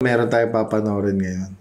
Meron tayong papanoorin ngayon.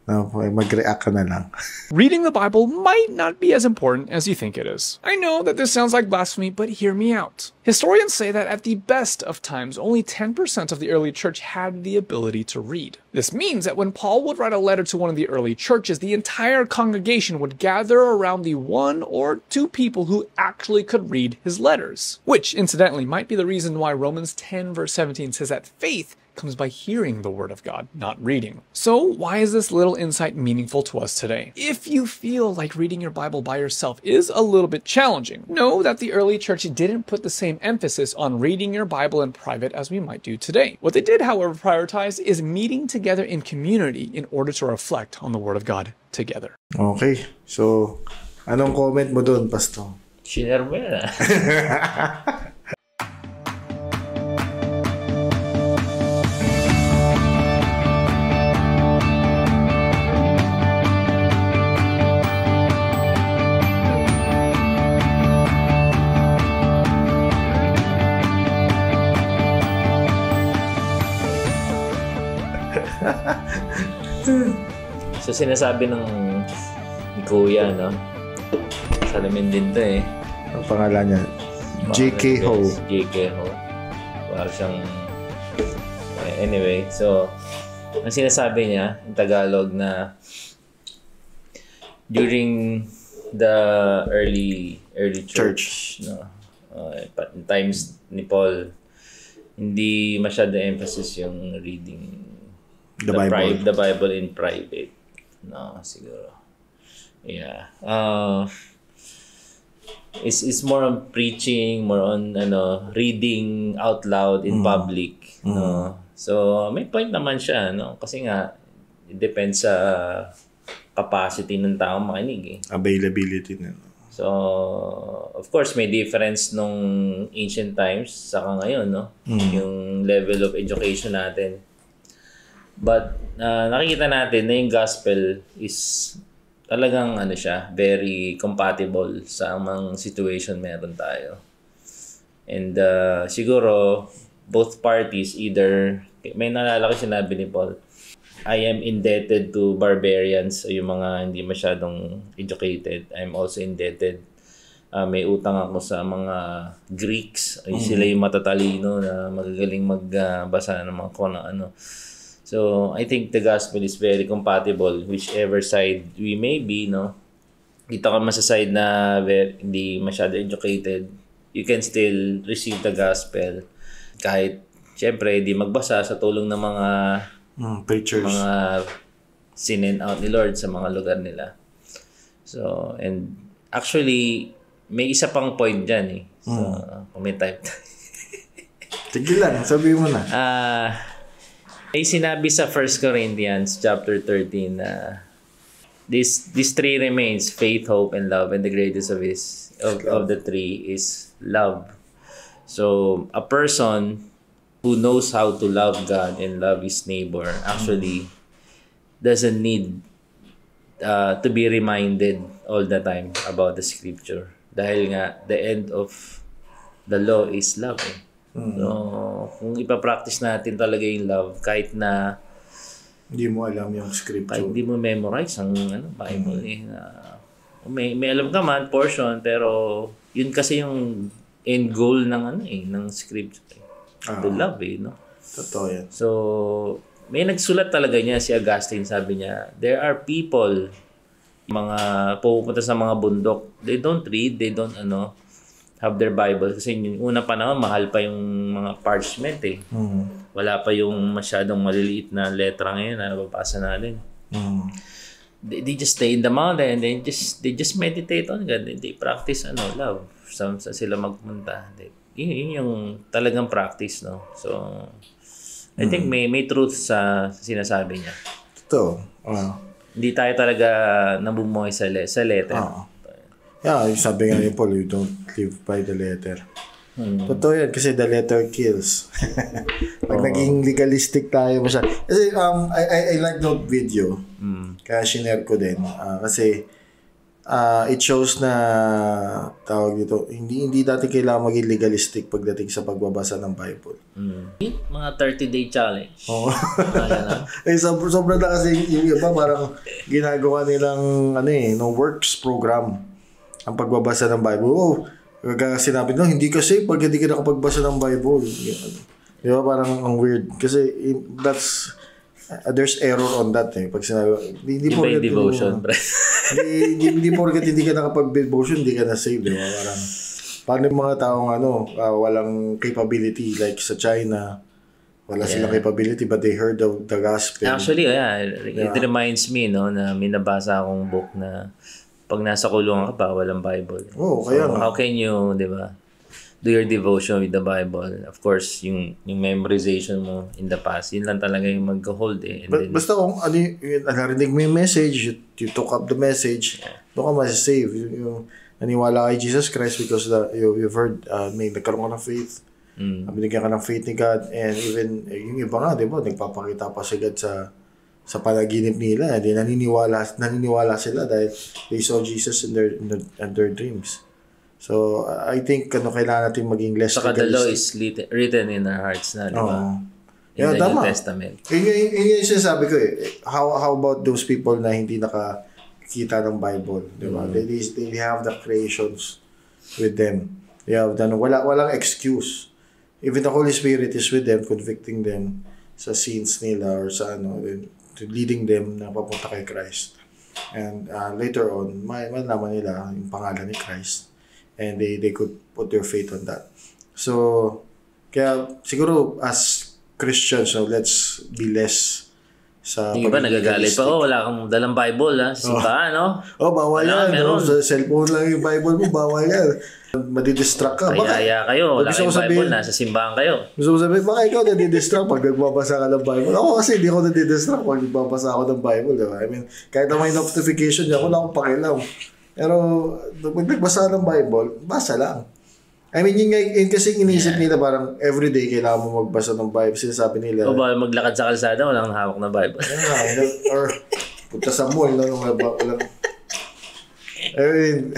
No, mag-react ka na lang. Reading the Bible might not be as important as you think it is. I know that this sounds like blasphemy, but hear me out. Historians say that at the best of times, only 10% of the early church had the ability to read. This means that when Paul would write a letter to one of the early churches, the entire congregation would gather around the one or two people who actually could read his letters. Which, incidentally, might be the reason why Romans 10 verse 17 says that faith comes by hearing the word of God, not reading. So why is this little insight meaningful to us today? If you feel like reading your Bible by yourself is a little bit challenging, know that the early church didn't put the same emphasis on reading your Bible in private as we might do today. What they did, however, prioritize is meeting together in community in order to reflect on the word of God together. Okay. So, anong comment mo doon, Pastor? Shiner mo yan. So sinasabi ni Kuya, no? Salamin din to eh. Ang pangalan niya, J.K. Ho. J.K. Ho. Parang siyang... Anyway, so ang sinasabi niya in Tagalog na during the early church, no? Times ni Paul, hindi masyado emphasis yung reading the Bible in private. No, siguro. Yeah. It's more on preaching, more on reading out loud in public, no. So, may point naman siya, no? Kasi nga it depends sa capacity ng tao makinig eh. Availability na. So, of course, may difference nung ancient times saka ngayon, no? Yung level of education natin. But nakikita natin na yung gospel is talagang siya, very compatible sa mga situation meron tayo. And siguro both parties either, may naalala ko sinabi ni Paul, I am indebted to barbarians, yung mga hindi masyadong educated. I'm also indebted. May utang ako sa mga Greeks. Sila yung matatalino na magagaling magbasa ng mga kung ano. So, I think the gospel is very compatible whichever side we may be, no? Dito ka sa side na hindi masyado educated, you can still receive the gospel kahit, syempre, di magbasa sa tulong ng mga preachers, mga sinend out ni Lord sa mga lugar nila. So, and actually, may isa pang point dyan eh. So, kung may type. Sige lang, sabihin mo na. Ay sinabi sa 1 Corinthians chapter 13 na these three remains, faith, hope, and love, and the greatest of the three is love. So a person who knows how to love God and love his neighbor actually doesn't need to be reminded all the time about the scripture. Dahil nga the end of the law is love. So, kung ipapractice natin talaga yung love, kahit na hindi mo alam yung scripture, kahit hindi mo memorize ang Bible may alam ka man portion, pero yun kasi yung end goal ng ng scripture to love no. Totoo yan. So may nagsulat talaga niya, si Augustine, sabi niya, there are people, mga pupunta sa mga bundok, they don't read, they don't have their Bible kasi yung una pa naman mahal pa yung mga parchment eh. Wala pa yung masyadong maliliit na letra ngayon na nababasa natin. They just stay in the mountain and they just meditate on God. They practice love. Saan sila magpunta. Yun yung talagang practice, no. So I think may truth sa sinasabi niya. Totoo. Hindi tayo talaga nabumuhay sa letter. Yeah, sabi nga ni Paul, you don't live by the letter. Totoo yan, kasi the letter kills. Pag naging legalistic tayo masyado. Kasi I like that video. Kaya shinare ko din. Kasi it shows na tawag dito, hindi natin kailangan maging legalistic pagdating sa pagbabasa ng Bible. Mga 30-day challenge. Oo. Sobra na kasi yung iba parang ginagawa nilang no works program ang pagbabasa ng Bible. Kaya sinabi no, hindi kasi pag hindi ka nakapagbasa ng Bible. Di ba parang ang weird kasi that's there's error on that Pag sinabi hindi po devotion, pre. hindi porket hindi ka nakapag-devotion, hindi ka na save, di ba? Parang paano yung mga taong walang capability like sa China, wala silang capability but they heard the gospel. Actually, it reminds me na may nabasa akong book na pag nasa kulungan ka pa, walang Bible. Kaya how can you, di ba, do your devotion with the Bible? Of course, yung memorization mo in the past, yun lang talaga yung mag-hold Basta kung narinig mo yung message, you took up the message, doon ka masasave. Yung naniwala kay Jesus Christ because you've heard, may nagkaroon ka ng faith, binigyan ka ng faith ni God, and even yung iba nga, di ba, nagpapakita pa si God sa panaginip nila. Naniniwala sila dahil they saw Jesus in their dreams. So, I think kailangan natin maging less saka the law is written in our hearts na, di ba? In the New Testament. Yun yung sinasabi ko How about those people na hindi nakakita ng Bible? Di ba? They have the creations with them. They have walang excuse. Even the Holy Spirit is with them, convicting them sa sins nila or sa leading them na papunta kay Christ. And later on, malaman nila yung pangalan ni Christ. And they could put their faith on that. So, kaya siguro as Christians, let's be less sa yung iba nagagalit pa, wala kang dalang Bible, simbahan, no? Bawal yan. Sa cellphone lang yung Bible mo, bawal yan. Madidistract ka. Kaya kayo, wala kayong Bible, nasa simbahan kayo. Gusto mo sabihin, baka ikaw nadidistract pag nagbabasa ka ng Bible. Ako kasi hindi ako nadidistract pag nagbabasa ako ng Bible, diba? I mean, kahit na may notification niya, wala akong pakialam. Pero, pag nagbasa ng Bible, basa lang. I mean, yun kasi inisip nila parang everyday kailangan mo magbasa ng Bible. Sinasabi nila. O ba, maglakad sa kalsada, walang hawak na Bible. Or, punta sa mall, walang. I mean,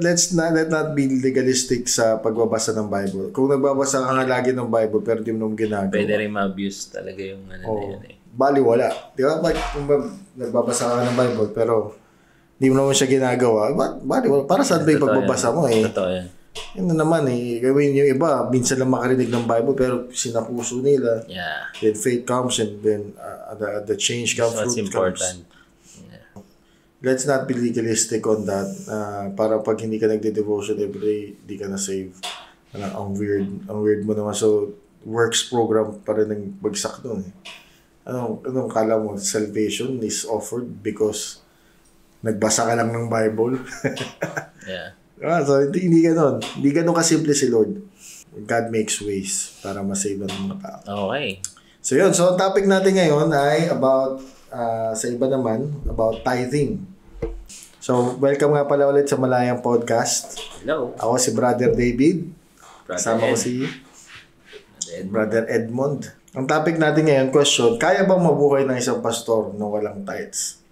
let not be legalistic sa pagbabasa ng Bible. Kung nagbabasa ka nga lagi ng Bible pero di mo naman ginagawa. Pwede rin ma-abuse talaga yung na yun baliwala. Di ba? Kung nagbabasa ka ng Bible pero di mo naman siya ginagawa, baliwala. Para saan ba yung pagbabasa mo Totoo yan. Yun na naman gawin yung iba, minsan lang makarinig ng Bible pero sinapuso nila. Yeah. Then faith comes and then the change comes. That's what's important. Let's not be legalistic on that. Para pag hindi ka nagde-devotion every day, di ka na save. Ang weird mo naman. So, works program pa rin ang bagsak doon. Anong kala mo? Salvation is offered because nagbasa ka lang ng Bible. Yeah. So, hindi ganun. Hindi ganun kasimple si Lord. God makes ways para masave ang mga tao. Okay. So, yun. So, ang topic natin ngayon ay about sa iba naman, about tithing. So, welcome nga pala ulit sa Malayang Podcast. Hello. Ako si Brother David. Kasama ko si Brother Edmond. Ang topic natin ngayon, question, kaya bang mabuhay ng isang pastor na walang tithes?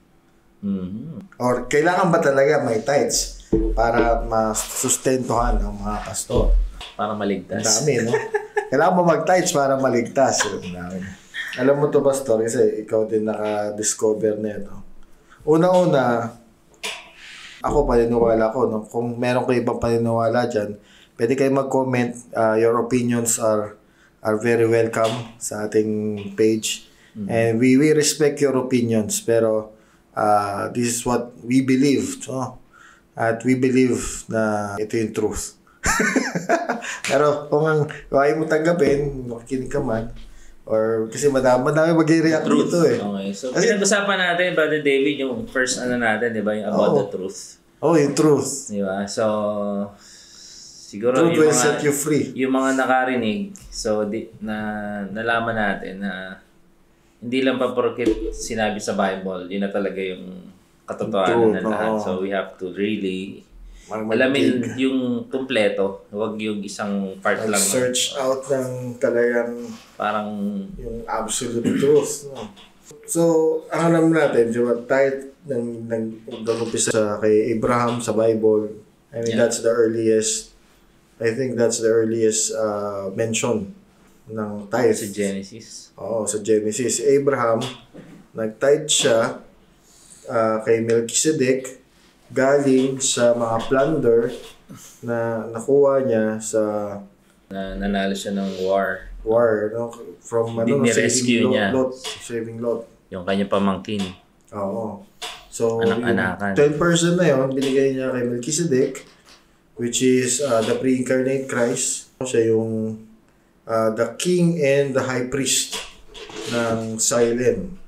Or kailangan ba talaga may tithes para masustentuhan ang mga pastor? Para maligtas. Ang dami, no? Kailangan ba mag-tithes para maligtas? Alam mo to, pastor, kasi ikaw din naka-discover na ito. Una-una, ako paniniwala ko, no? Kung meron kayo ibang paniniwala dyan, pwede kayo mag-comment. Your opinions are very welcome sa ating page. And we respect your opinions, pero this is what we believe. So, at we believe na ito yung truth. Pero kung ayaw mo tanggapin, makikinig ka man, or kasi madami mag-react dito Okay. So, pinag-usapan natin, Brother David, yung first natin, di ba? Yung about the truth. Yung truth. Di ba? So, siguro truth will set you free. Yung mga nakarinig, so nalaman natin na hindi lang pa porket sinabi sa Bible, yun na talaga yung katotohanan ng lahat. So, we have to really alamin yung kumpleto, huwag yung isang part lang. Search out ng talagang parang yung absolute truth. No? So, ang alam natin, diba, tayo nag-umpisa kay Abraham sa Bible. I mean, that's the earliest, I think that's the earliest mention ng tithe. sa Genesis. Oo, sa Genesis. Abraham, nag-tithe siya kay Melchizedek galing sa mga plunder na nakuha niya sa Nanalo siya ng war. no? From Ni-rescue niya. Saving Lot. Yung kanya pamangkin. Oo. So, Anak-anakan. 10% na yun, binigay niya kay Melchizedek, which is the pre-incarnate Christ. Siya yung the king and the high priest ng Salem.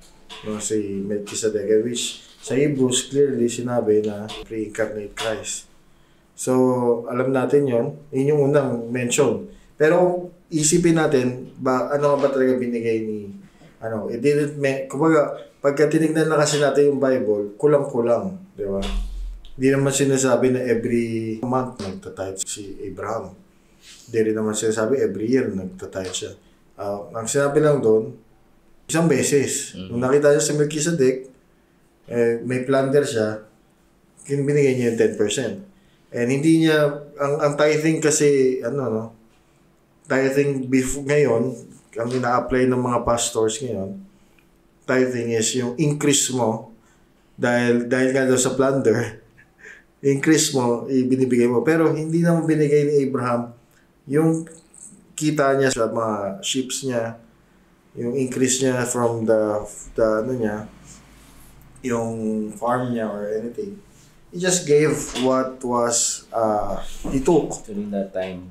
No, si Melchizedek, which sa Hebrews clearly sinabi na pre-incarnate Christ. So, alam natin yon. Yun yung unang mention. Pero, isipin natin, ano nga ba talaga binigay ni, it didn't, kumbaga, pagka tinignan na kasi natin yung Bible, kulang-kulang, di ba? Hindi naman sinasabi na every month nagtatithe si Abraham. Hindi rin naman sinasabi every year nagtatithe siya. Ang sinabi lang doon, isang beses. Nung nakita niya si Melchizedek, may plunder siya, binigay niya yung 10%. And hindi niya, ang tithing kasi, tithing ngayon, ang ina-apply ng mga pastors ngayon, tithing is yung increase mo, dahil nga daw sa plunder, increase mo, ibinibigay mo. Pero hindi naman binigay ni Abraham yung kita niya sa mga ships niya, yung increase niya from the yung farm niya or anything. He just gave what was he took. During that time.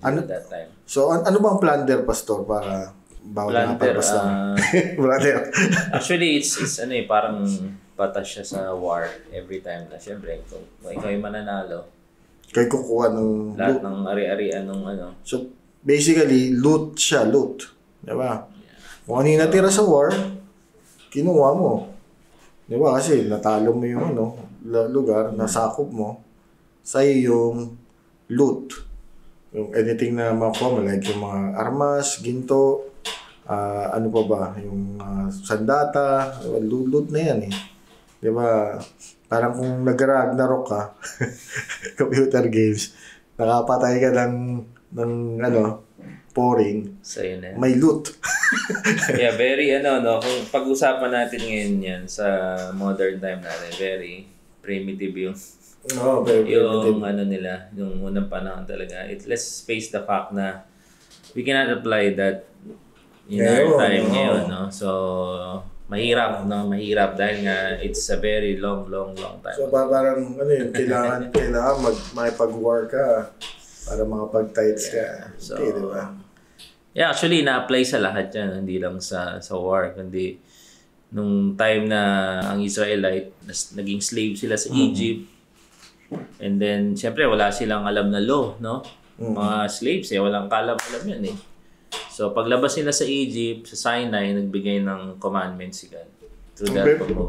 So, ano bang plunder, Pastor, para bawal na palabas lang? Plunder. Actually, it's parang patas siya sa war every time na. Siyempre, kung ikaw yung mananalo, Kaya kukuha ng lahat loot. ng ari-arian ng So, basically, loot siya, loot. Diba? Kung ano yung natira sa war, kinuha mo. Diba? Kasi natalo mo yung lugar, nasakop mo, sa'yo yung loot. Yung anything na makuha mo, like yung mga armas, ginto, ano pa ba, yung sandata, loot na yan eh. Diba? Parang kung nag-Ragnarok ka, computer games, nakapatay ka ng pouring, so yun na. may loot. Yeah, very kung pag-usapan natin ngayon yan sa modern time natin, very primitive yung yung nila, yung unang panahon talaga. Let's face the fact na we cannot apply that in our time ngayon, no? So mahirap dahil nga it's a very long time. So parang kailangan makipag-war ka para makapag-tithes ka. So, di ba? Yeah, actually na-apply sa lahat yan, hindi lang sa war, kundi nung time na ang Israelite naging slave sila sa Egypt. And then syempre wala silang alam na law, no? Mga slaves walang kalam-alam yan eh. So paglabas nila sa Egypt, sa Sinai, nagbigay ng commandments si God.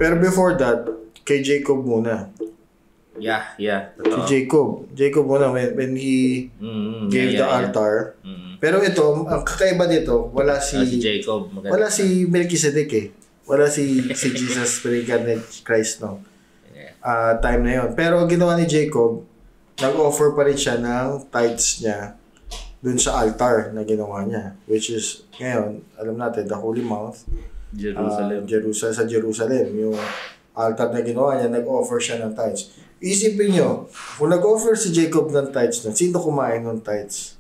Pero before that, kay Jacob muna. Yeah. Si Jacob muna when he gave the altar. Pero ito, ang kakaiba nito, wala si Jacob. Maganda. Wala si Melchizedek eh. Wala si Jesus pre-incarnate Christ, no? Time na yon. Pero ginawa ni Jacob, nag-offer pa rin siya ng tithes niya dun sa altar na ginawa niya, which is ngayon, alam natin, the Holy Mount, sa Jerusalem, yung altar na ginawa niya, nag-offer siya ng tithes. Isipin nyo, kung nag-offer si Jacob ng tithes nun, sino kumain ng tithes?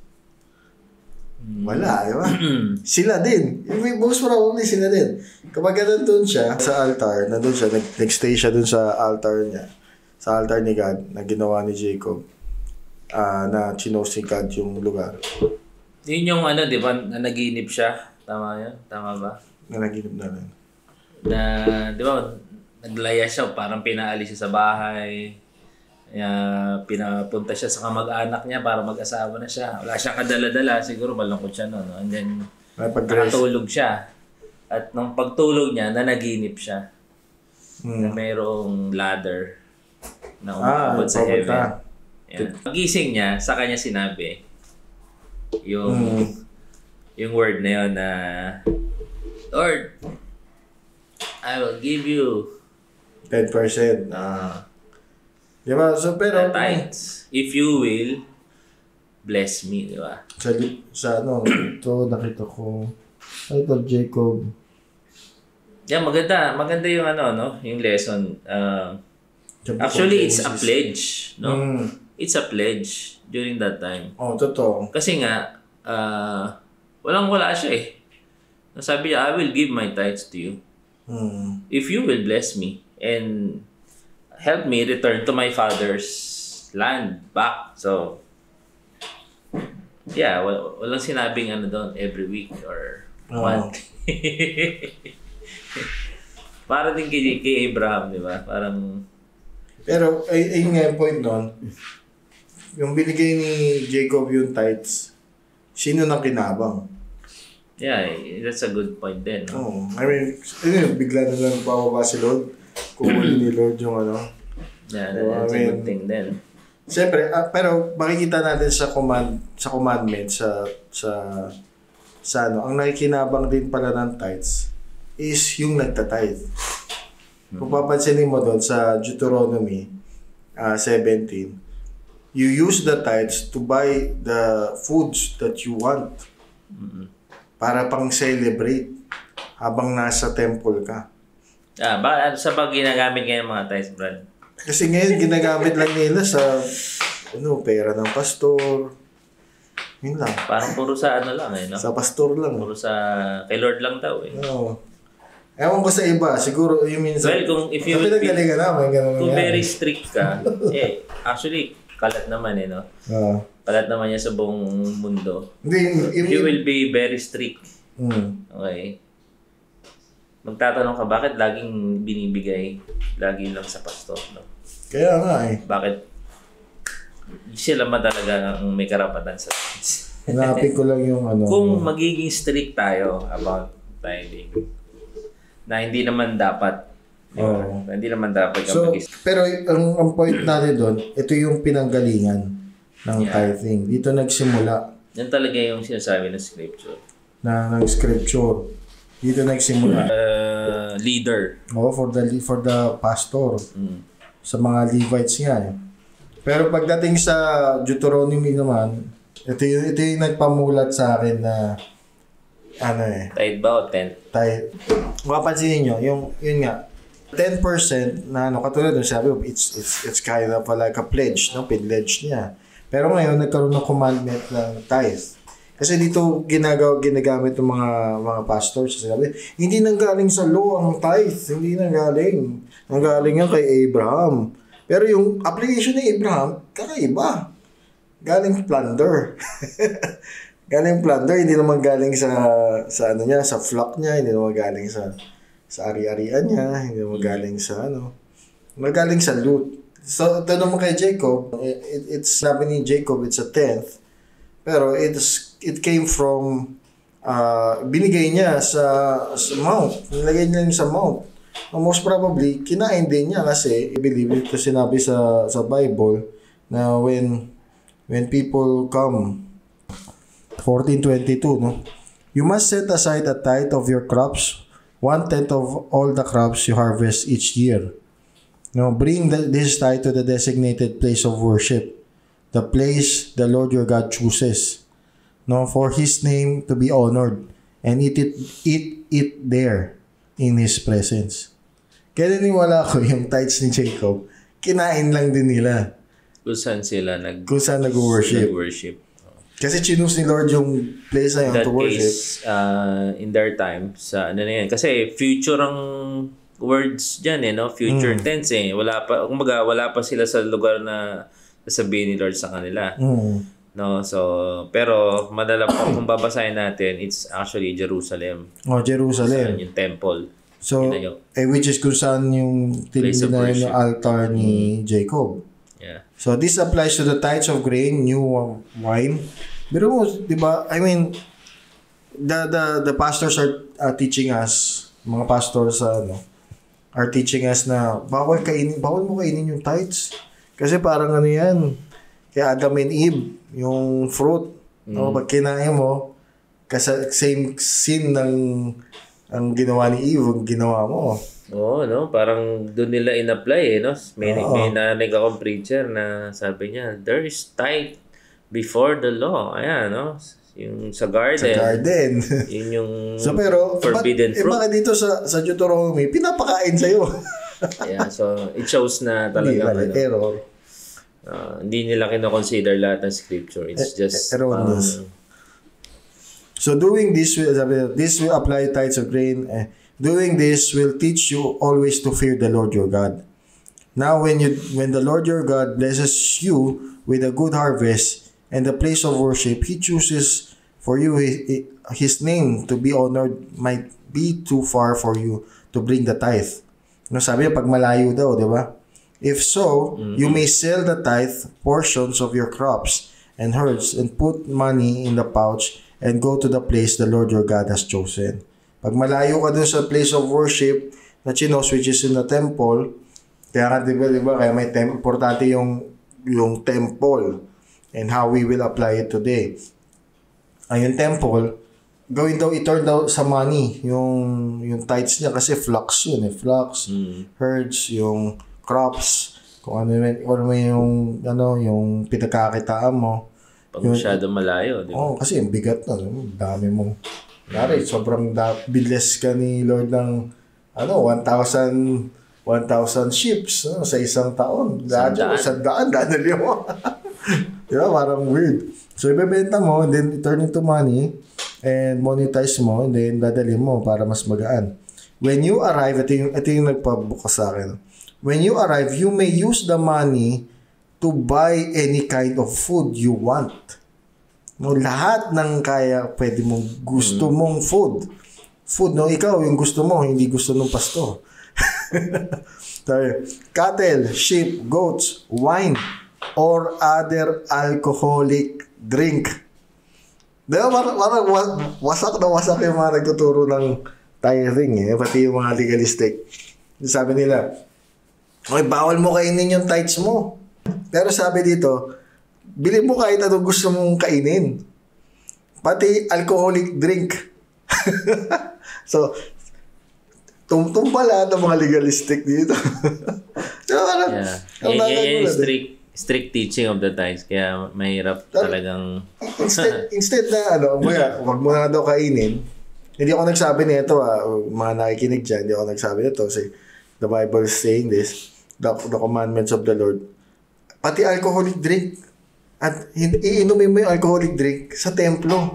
Wala, di ba? Sila din. Most probably sila din. Kapag nandun siya sa altar, nag-stay siya dun sa altar niya, sa altar ni God na ginawa ni Jacob, na chinose ni God yung lugar. Yun yung di ba, nanaginip siya. Tama yun? Tama ba? Nanaginip na rin. Na, di ba, naglaya siya, parang pinaalis siya sa bahay. Pinapunta siya sa kamag-anak niya para mag-asawa na siya. Wala siyang kadala-dala, siguro malungkot siya no? And then, nakatulog siya. At nung pagtulog niya, nanaginip siya. Na mayroong ladder na umabot sa heaven. Yan. Pagising niya, sa kanya sinabi, yung word na yun na, Lord, I will give you 10%. Di ba? So, pero, tithes. If you will, bless me, di ba? sa ito, nakita ko, title Jacob. Yeah, maganda yung yung lesson. Actually, it's a pledge, no? It's a pledge during that time. Oh, totoo. Kasi nga, walang-wala siya eh. Sabi niya, I will give my tithes to you. If you will bless me and help me return to my father's land back. So, yeah, walang sinabing doon every week or month. Para din kay Abraham, di ba? Parang... Pero, ayun nga yung point doon. Yung binigay ni Jacob yung tithes, sino nang kinabang? Yeah, that's a good point din. No? I mean, bigla na lang pababa si Lord. Kukunin ni Lord yung Yeah, that's a good thing din. Siyempre, pero makikita natin sa commandment, ang nakikinabang din pala ng tithes is yung nagtatithe. Kung papansinin mo doon sa Deuteronomy 17, you use the tithes to buy the foods that you want. Para pang celebrate habang nasa temple ka. Sa pag ginagamit ngayon mga tithes, Brad? Kasi ngayon ginagamit lang nila sa pera ng pastor. Yun lang. Parang puro sa lang no? Sa pastor lang. Puro sa kay Lord lang daw eh. Oo. Ewan ko sa iba, siguro yung minsan. Well, kung if you will be, kung very strict ka, actually, kalat naman no? Kalat naman niya sa buong mundo. You will be very strict. Okay? Magtatanong ka, bakit laging binibigay lagi lang sa pastor? No? Kaya nga eh. Bakit sila man talaga ang may karapatan sa tithes? Hanapin ko lang yung Kung magiging strict tayo about tithing, na hindi naman dapat. Hindi naman dapat so, pero ang point natin doon, ito yung pinanggalingan ng tithing. Dito nagsimula. Yan talaga yung sinasabi ng scripture. Ng scripture. Dito nagsimula. Leader. For the pastor. Sa mga Levites nga eh. Pero pagdating sa Deuteronomy naman, ito yung nagpamulat sa akin na Tithe ba o 10? Tithe. Mapapansin niyo, yun nga, 10% na katulad ng sabi, it's kind of like a pledge, no? Pledge niya. Pero ngayon, nagkaroon ng commandment ng tithe. Kasi dito ginagamit ng mga pastors. Sabi, hindi nanggaling sa law ang tithe. Hindi nanggaling. Nanggaling yan kay Abraham. Pero yung application ni Abraham, kakaiba. Galing plunder. Galing plunder, hindi naman galing sa flock niya, hindi naman galing sa ari-arian niya, hindi naman galing sa magaling sa loot. So, ito naman kay Jacob, it's sabi ni Jacob, it's a 10th. Pero it came from binigay niya sa mount. Nilagay niya sa mount. Most probably, kinain din niya kasi I believe ito sinabi sa Bible na when people come 14:22, no? You must set aside a tithe of your crops, 1/10 of all the crops you harvest each year. No, bring this tithe to the designated place of worship, the place the Lord your God chooses, no, for His name to be honored, and eat it there in His presence. Kaya niniwala ko yung tithes ni Jacob, kinain lang din nila. Kung saan nag-worship. Kasi chinus ni Lord yung place na yun to worship. Case, in their time, sa yan. Kasi future ang words dyan no? Future tense Wala pa sila sa lugar na sasabihin ni Lord sa kanila. No? So, pero madala pa kung babasahin natin, it's actually Jerusalem. Jerusalem. Yung temple. So, which is kung saan yung tinignan yung altar ni Jacob. Yeah. So, this applies to the tithes of grain, new wine. Pero mo, di ba, I mean, the pastors are teaching us, mga pastors are teaching us na bawal mo kainin yung tithes. Kasi parang yan, kaya Adam and Eve, yung fruit, no, pag kinain mo, kasi same sin ng ang ginawa ni Eve, ang ginawa mo. Oo, no? Parang doon nila in-apply, no? May narinig akong preacher na sabi niya, there is tithe before the law. Ayan, no? Yung sa garden. Yun yung so, pero, forbidden fruit. Bakit dito sa Deuteronomy, pinapakain sa'yo. Yeah, so it shows na talaga error. Hindi nila kino-consider lahat ng scripture. It's just erroneous. So doing this will apply tithes of grain. Doing this will teach you always to fear the Lord your God. Now when the Lord your God blesses you with a good harvest and the place of worship He chooses for you His name to be honored might be too far for you to bring the tithe. No, sabi niya pag malayo daw, di ba? If so, you may sell the tithe portions of your crops and herds and put money in the pouch and go to the place the Lord your God has chosen. Pag malayo ka dun sa place of worship na chinos, which is in the temple, kaya nga di ba, kaya may importante yung temple and how we will apply it today. Yung temple, gawin daw, i-turn daw sa money yung tithes niya kasi flocks yun flocks, herds, yung crops, kung ano yung pinagkakitaan mo. Pag masyado malayo, di ba? Kasi yung bigat na, dami mong, sobrang bilis ka ni Lord ng 1,000 ships sa isang taon. Sandaan, dadali mo. Di ba? Parang weird. So, ibebenta mo, and then turn into money, and monetize mo, and then dadali mo para mas magaan. When you arrive, ito yung nagpabukas sa akin. When you arrive, you may use the money to buy any kind of food you want. No, lahat ng kaya pwede mong gusto mong food. Food, no? Ikaw, yung gusto mo, hindi gusto ng pasto. Cattle, sheep, goats, wine, or other alcoholic drink. Diba, parang wasak yung mga nagtuturo ng tithing, pati yung mga legalistic. Sabi nila, okay, bawal mo kainin yung tithes mo. Pero sabi dito, bili mo kahit anong gusto mong kainin. Pati alcoholic drink. So, tumpala ng mga legalistic dito. So, yan strict teaching of the tithes. Kaya mahirap talagang... instead na, wag mo na daw kainin. Hindi ako nagsabi nito, mga nakikinig dyan, hindi ako nagsabi nito. Kasi the Bible is saying this, the commandments of the Lord. Pati alcoholic drink. At iinumin mo yung alcoholic drink sa templo.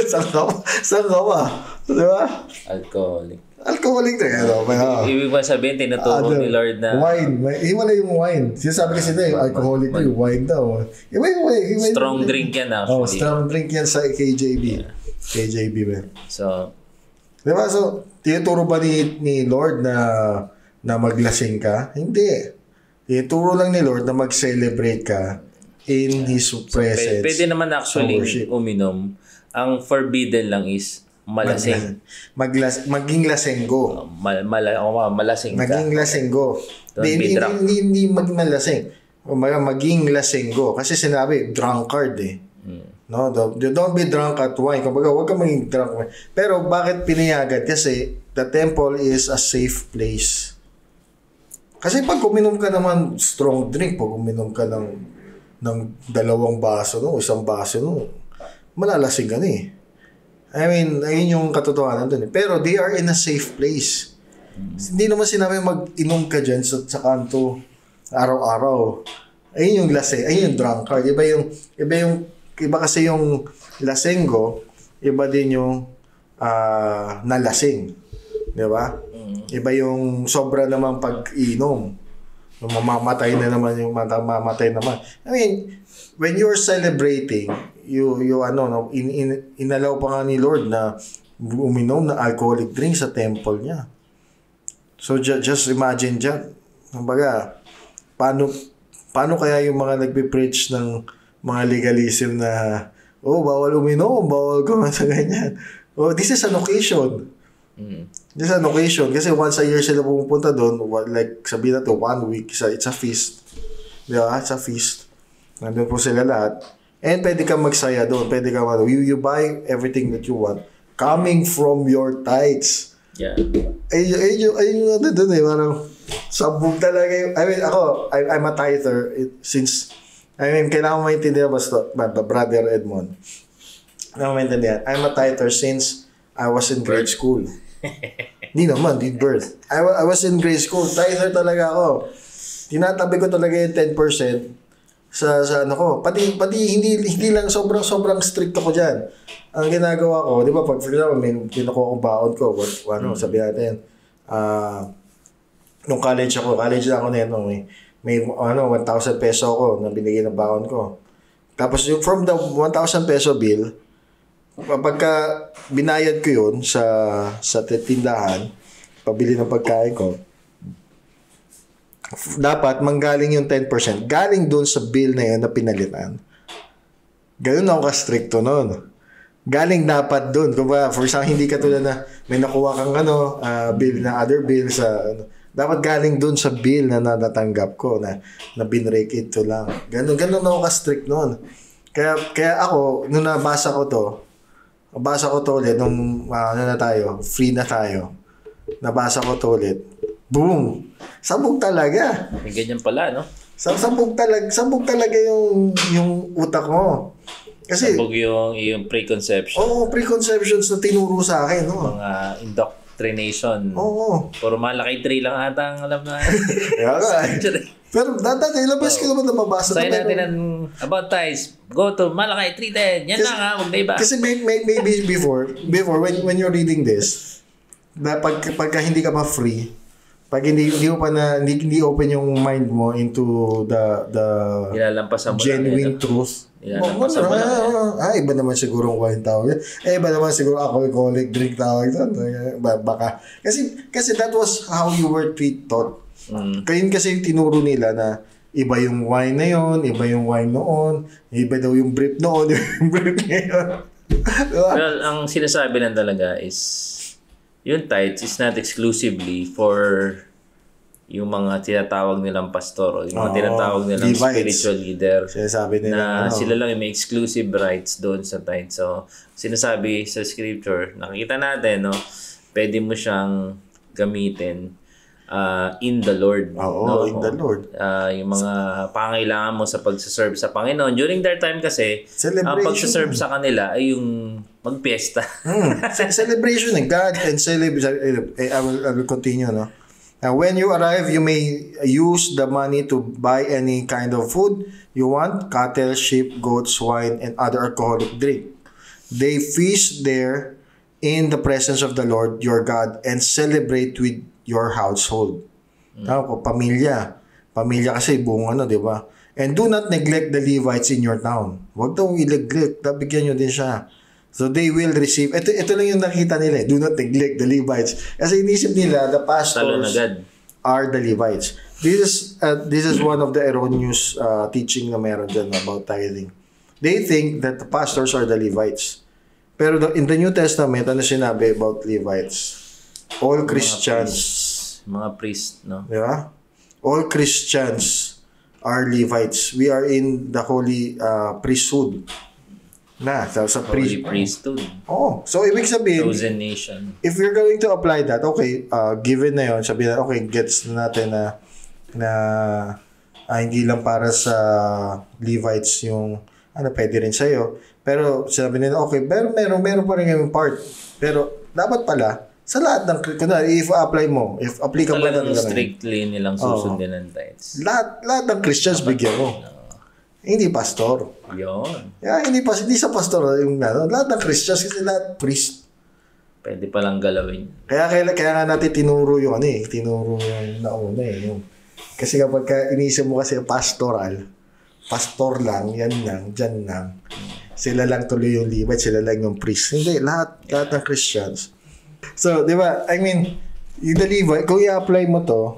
Saan ka ba? Diba? Alcoholic drink. Ibig ba sabihin, tinuturo ni Lord na... Wine. Iwala yung wine. Sinasabi kasi na yung alcoholic yung wine daw. Strong drink yan actually. Strong drink yan sa KJB. Yeah. KJB ba? So... Diba? So, tinuturo ba ni Lord na maglasing ka? Hindi. Ituro lang ni Lord na mag-celebrate ka in His presence. Pwede naman actually uminom. Ang forbidden lang is malasing. Maging lasenggo. Malasing ka. Maging lasenggo. Hindi maging malasing. Maging lasenggo. Kasi sinabi, drunkard No, don't be drunk at wine. Kumbaga, huwag ka maging drunk. Pero bakit pinayagan? Kasi the temple is a safe place. Kasi pag uminom ka naman strong drink, pag uminom ka ng 2 baso, isang baso, malalasing ka na eh. I mean, ayun yung katotohanan dun eh. Pero they are in a safe place. Hindi naman sinabi mag-inom ka dyan sa kanto araw-araw. Ayun yung lasing, ayun yung drunkard. Iba kasi yung lasenggo, iba din yung nalasing. Di ba? Iba yung sobra naman pag-inom. Mamamatay na naman yung mamamatay naman. I mean, when you're celebrating, inalaw pa nga ni Lord na uminom ng alcoholic drink sa temple niya. So just imagine dyan. Kumbaga, paano kaya yung mga nagpe-preach ng mga legalism na bawal uminom, bawal sa ganyan. This is an occasion. This is an occasion kasi once a year sila pupunta doon, like sabihin natin 1 week, it's a feast. Di ba? Sa feast. Nandun po sila lahat. And pwede kang magsaya doon. Pwede kang, you buy everything that you want coming from your tithes. Yeah. Ayun natin doon eh. Parang, sabog talaga yung, I mean, ako, I'm a tither since, I mean, kailangan mo maintindihan Brother Edmond. Kailangan mo maintindihan. I'm a tither since I was in grade school. Hindi naman, di birth. I was in grade school. Tither talaga ako. Tinatabi ko talaga yung 10% sa ano ko. Pati hindi lang sobrang strict ako diyan. Ang ginagawa ko, 'di ba, pag for example, may kinukuha kong baon ko, sabi natin, nung college na ako nito, may 1,000 peso ako na binigay ng baon ko. Tapos yung from the 1,000 peso bill, pagka binayad ko yun sa tindahan, pabili ng pagkain ko, dapat manggaling yung 10%, galing doon sa bill na yun na pinalitan. Ganun ako ka-stricto nun. Galing dapat doon. Kung ba, for example, hindi ka tulad na may nakuha kang bill na other bill sa dapat galing doon sa bill na natanggap ko na binrake ito lang. Ganun ako ka-strict noon. Kaya ako, nung nabasa ko to ulit, nung free na tayo. Nabasa ko to ulit. Boom! Sabog talaga. May ganyan pala, no? Sabog talaga yung utak mo. Kasi sabog yung preconception. Oo, preconceptions na tinuro sa akin, no? Mga indoctrination. Oo. Puro malaki 3 lang ata ang alam na. Pero dati, ilabas ko naman na mabasa. Sabi natin ng about ties. Go to Malakay 3:10. Yan lang ha, huwag na iba. Kasi maybe before when you're reading this, na pagka hindi ka pa free, pag hindi mo pa hindi open yung mind mo into the genuine truth. Iba naman siguro ang wine tawag. Iba naman siguro alcoholic drink tawag. Baka. Kasi that was how you were taught. Kaya kasi tinuro nila na iba yung wine na yon, iba yung wine noon, iba daw yung brief noon, yung brief ngayon. Well, ang sinasabi lang talaga is yung tithes is not exclusively for yung mga tinatawag nilang pastor o yung mga tinatawag nilang Levites, spiritual leader. Sinasabi nila na sila lang yung may exclusive rights doon sa tithes. So, sinasabi sa scripture, nakikita natin, no, pwede mo siyang gamitin in the Lord. Oo, in the Lord. Yung mga pangailangan mo sa pagsaserve sa Panginoon. During their time kasi, ang pagsaserve sa kanila ay yung magpiesta. Celebration ng God and celebrate. I will continue, no? When you arrive, you may use the money to buy any kind of food you want, cattle, sheep, goats, wine, and other alcoholic drink. They feast there in the presence of the Lord your God and celebrate with your household. Pamilya. Pamilya kasi buong di ba? And do not neglect the Levites in your town. Huwag daw i-neglect. Bigyan nyo din siya. So they will receive. Ito lang yung nakita nila. Do not neglect the Levites. Kasi inisip nila, the pastors are the Levites. This is one of the erroneous teaching na meron dyan about tithing. They think that the pastors are the Levites. Pero in the New Testament, ano sinabi about Levites? All Christians. Mga priest, no? Yeah? All Christians are Levites. We are in the holy priesthood. Sa priesthood. So ibig sabihin, chosen nation. If you're going to apply that, okay, given na yon, sabihin na, okay, gets na natin na hindi lang para sa Levites yung pwede rin sa'yo. Pero sabi nila, okay, pero meron pa rin yung part. Pero dapat pala, sa lahat ng, if apply mo, if applicable na talagang strictly nilang susundin ng tithes. Lahat ng Christians bigyan mo. Hindi pastor. Yun. Hindi sa pastor yung lahat ng Christians kasi lahat priest. Pwede palang galawin. Kaya nga natin tinuro yung nauna kasi kapag inisip mo kasi pastor lang, yan lang, dyan lang. Sila lang tuloy yung Levites, sila lang yung priest. Hindi, lahat ng Christians. So, di ba, I mean, yung the Levite, kung i-apply mo to,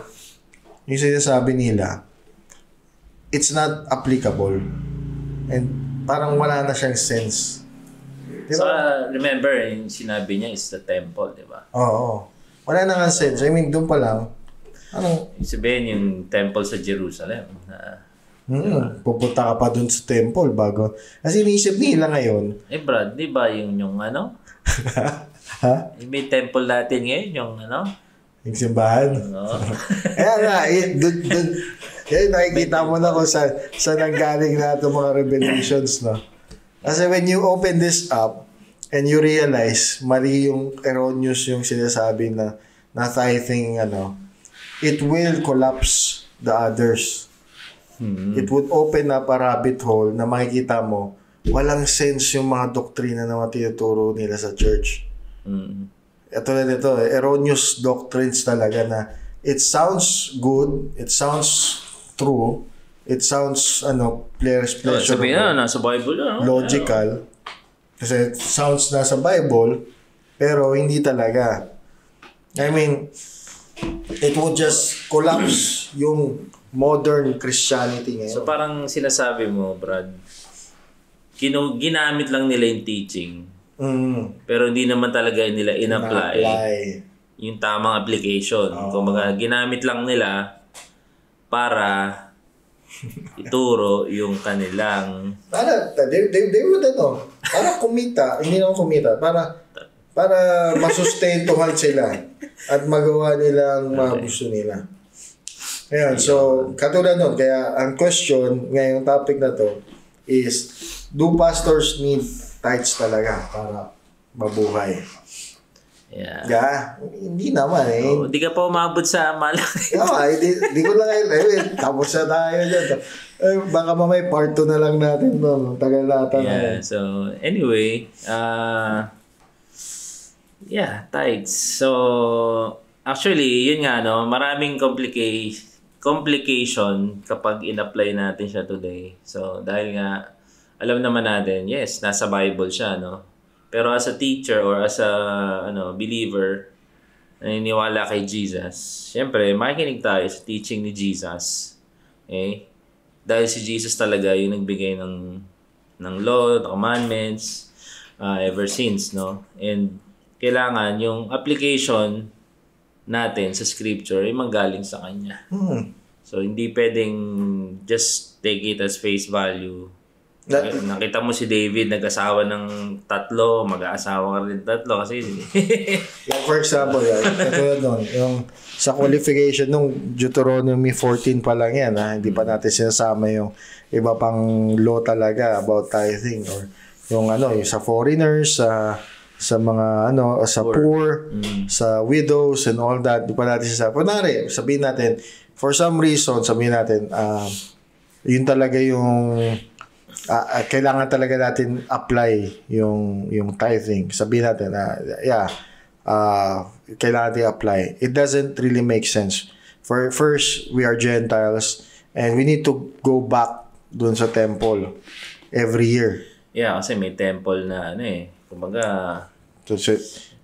yung sinasabi nila, it's not applicable. And parang wala na siyang sense. Diba? So, remember, yung sinabi niya is the temple, di ba? Oo. Wala na nga sense. I mean, doon pa lang, sabihin yung temple sa Jerusalem. Pupunta ka pa dun sa temple bago. Kasi iniisip nila ngayon. Brad, di ba yung ano? Ha? Yung may temple natin ngayon, yung ano? Yung simbahan. Ayan na, dun, kaya nakikita mo na kung sa nanggaling na itong mga revelations, no? Kasi when you open this up and you realize mali yung erroneous yung sinasabi na tithing, it will collapse the others. It would open up a rabbit hole na makikita mo walang sense yung mga doktrina na mga tinuturo nila sa church. Ito na dito, erroneous doctrines talaga na it sounds good, it sounds true, it sounds pleasurable. Sabihin na, nasa Bible na. Logical. Kasi it sounds nasa Bible, pero hindi talaga. I mean, it would just collapse yung modern Christianity ngayon. So parang sinasabi mo, Brad, ginamit lang nila yung teaching. Pero hindi naman talaga nila in-apply yung tamang application. Kumbaga, ginamit lang nila para ituro yung kanilang... They would para kumita, hindi naman kumita, para masustentuhan sila at magawa nilang mga gusto nila. Ayan, so, katulad nun, kaya ang question ngayong topic na to is, do pastors need tithes talaga para mabuhay? Hindi naman Hindi ka pa umabot sa malaki. Hindi ko lang tapos na tayo dyan. Baka mamay part 2 na lang natin doon. Tagal nata na. So anyway, tithes. So actually, yun nga maraming complication kapag in-apply natin siya today. So dahil nga alam naman natin, yes, nasa Bible siya, Pero as a teacher or as a believer, naniniwala kay Jesus, syempre, makikinig tayo sa teaching ni Jesus. Okay? Dahil si Jesus talaga yung nagbigay ng law, the commandments, ever since, And kailangan yung application natin sa scripture ay manggaling sa Kanya. So, hindi pwedeng just take it as face value. Nakita mo si David, nag-asawa ng 3, mag-aasawa ka rin 3 kasi... Like for example, ito doon, yung sa qualification nung Deuteronomy 14 pa lang yan, hindi pa natin sinasama yung iba pang law talaga about tithing or yung yung sa foreigners, sa mga sa poor, sa widows and all that, di pa natin sinasama. Kunwari, sabihin natin, for some reason, sabihin natin, yun talaga yung kailangan talaga natin apply yung tithing. Sabihin natin kailangan natin apply. It doesn't really make sense. First, we are Gentiles and we need to go back dun sa temple every year. Yeah, kasi may temple na kumbaga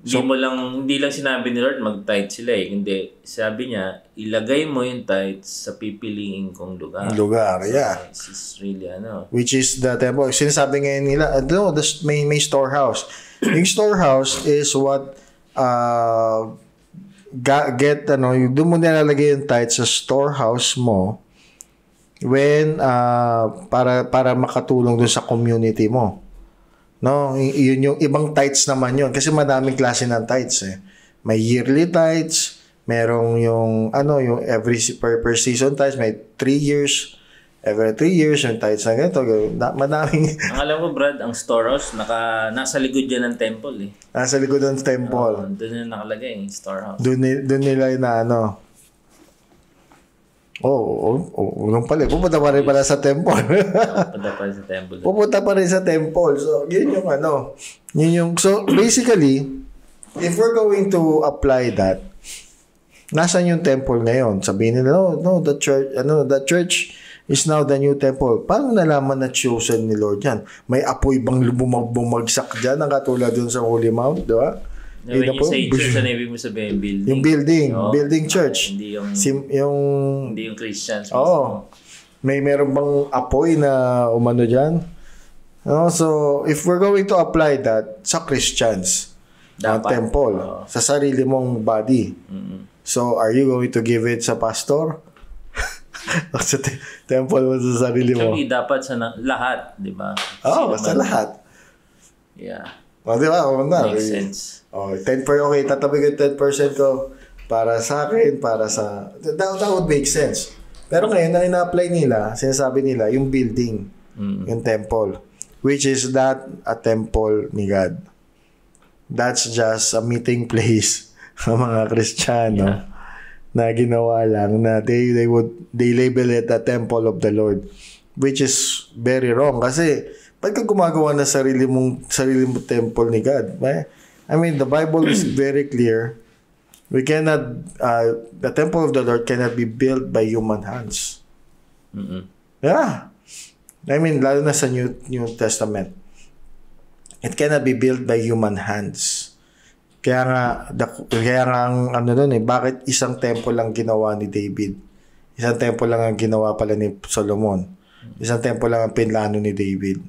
hindi lang sinabi ni Lord mag-tithe sila Hindi. Sabi niya, ilagay mo yung tithe sa pipiliin kong lugar. Yeah. It's really Which is the temple. Sinasabi ngayon nila, may storehouse. Yung storehouse is what doon mo nilalagay yung tithe sa storehouse mo when para makatulong doon sa community mo. Yun yung ibang tithes naman yun. Kasi madaming klase ng tithes May yearly tithes, merong yung every per season tithes, may 3 years. Every 3 years yung tithes na ganito. Madaming. Ang alam ko, Brad, ang storehouse, nasa likod yan ng temple Nasa likod ng temple. Doon na nakalagay yung storehouse. Doon nila na nung pala. Pupunta pa rin pala sa temple. Pupunta pa rin sa temple. So, yun yung So, basically, if we're going to apply that, nasan yung temple ngayon? Sabihin nila, the church is now the new temple. Paano nalaman na chosen ni Lord yan? May apoy bang bumagsak dyan ang katulad dun sa Holy Mount, di ba? When you say church, ano ibig mo sabihin? Building? Yung building church. Hindi yung Christians. Meron bang apoy na umano dyan? So, if we're going to apply that sa Christians, temple, sa sarili mong body. So, are you going to give it sa pastor? Sa temple mo sa sarili mo. Actually, dapat sa lahat, di ba? Oo, sa lahat. Yeah. O, di ba? Makes sense. Oh, 10%, okay, tatabi ko 10% ko para sa akin, para sa... That would make sense. Pero ngayon, ang ina-apply nila, sinasabi nila, yung building, yung temple, which is not a temple ni God. That's just a meeting place ng mga Kristiyano na ginawa lang na they label it a temple of the Lord, which is very wrong kasi pag gumagawa ng sarili mong temple ni God, I mean the Bible is very clear. We cannot the temple of the Lord cannot be built by human hands. Yeah. I mean lalo na sa New Testament. It cannot be built by human hands. Kaya nga ang ano nun bakit isang temple lang ginawa ni David? Isang temple lang ang ginawa pala ni Solomon. Isang temple lang ang pinlano ni David.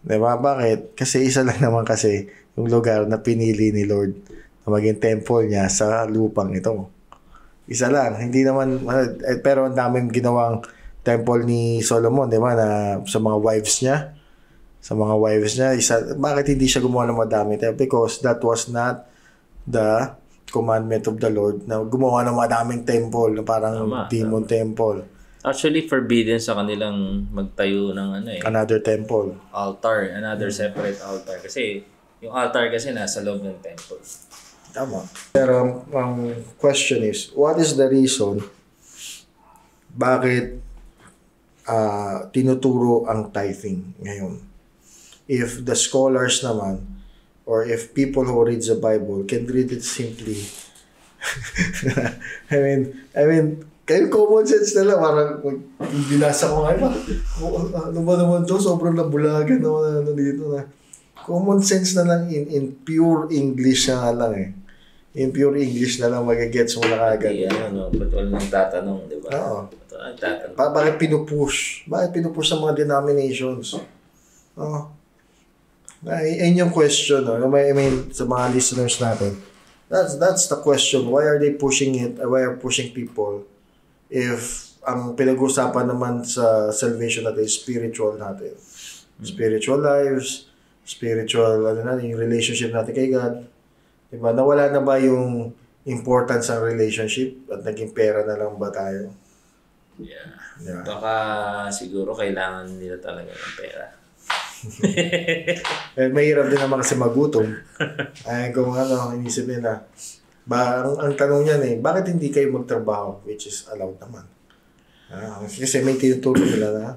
Diba? Bakit? Kasi isa lang naman kasi yung lugar na pinili ni Lord na maging temple niya sa lupang ito. Isa lang. Hindi naman, pero ang daming ginawang temple ni Solomon, diba? Na sa mga wives niya. Bakit hindi siya gumawa ng madami? Because that was not the commandment of the Lord na gumawa ng madaming temple na parang demon temple. Actually, forbidden sa kanilang magtayo ng another temple. Altar, another separate altar. Kasi yung altar kasi nasa loob ng temple. Tama. Pero ang question is, what is the reason bakit tinuturo ang tithing ngayon? If the scholars naman, or if people who read the Bible can read it simply, I mean, kayo common sense na lang, parang binasa ko ngayon, ano ba naman to, sobrang nabulagan naman dito na. Common sense na lang in pure English na lang In pure English na lang magigets mo na kagad. Ba't wala nang tatanong, di ba? Oo. Ba't wala nang tatanong? Bakit pinupush? Bakit pinupush sa mga denominations? Ayun yung question, I mean, sa mga listeners natin. That's the question. Why are they pushing it? Why are pushing people if ang pinag-usapan naman sa salvation natin is spiritual natin? Spiritual lives, spiritual, yung relationship natin kay God. Diba? Nawala na ba yung importance ng relationship at naging pera na lang ba tayo? Yeah. Yeah. Baka siguro kailangan nila talaga ng pera. Mahirap din naman kasi magutom. Ay, kung inisip nila. Ang tanong niyan bakit hindi kayo magtrabaho? Which is allowed naman. Kasi may tinuturo nila na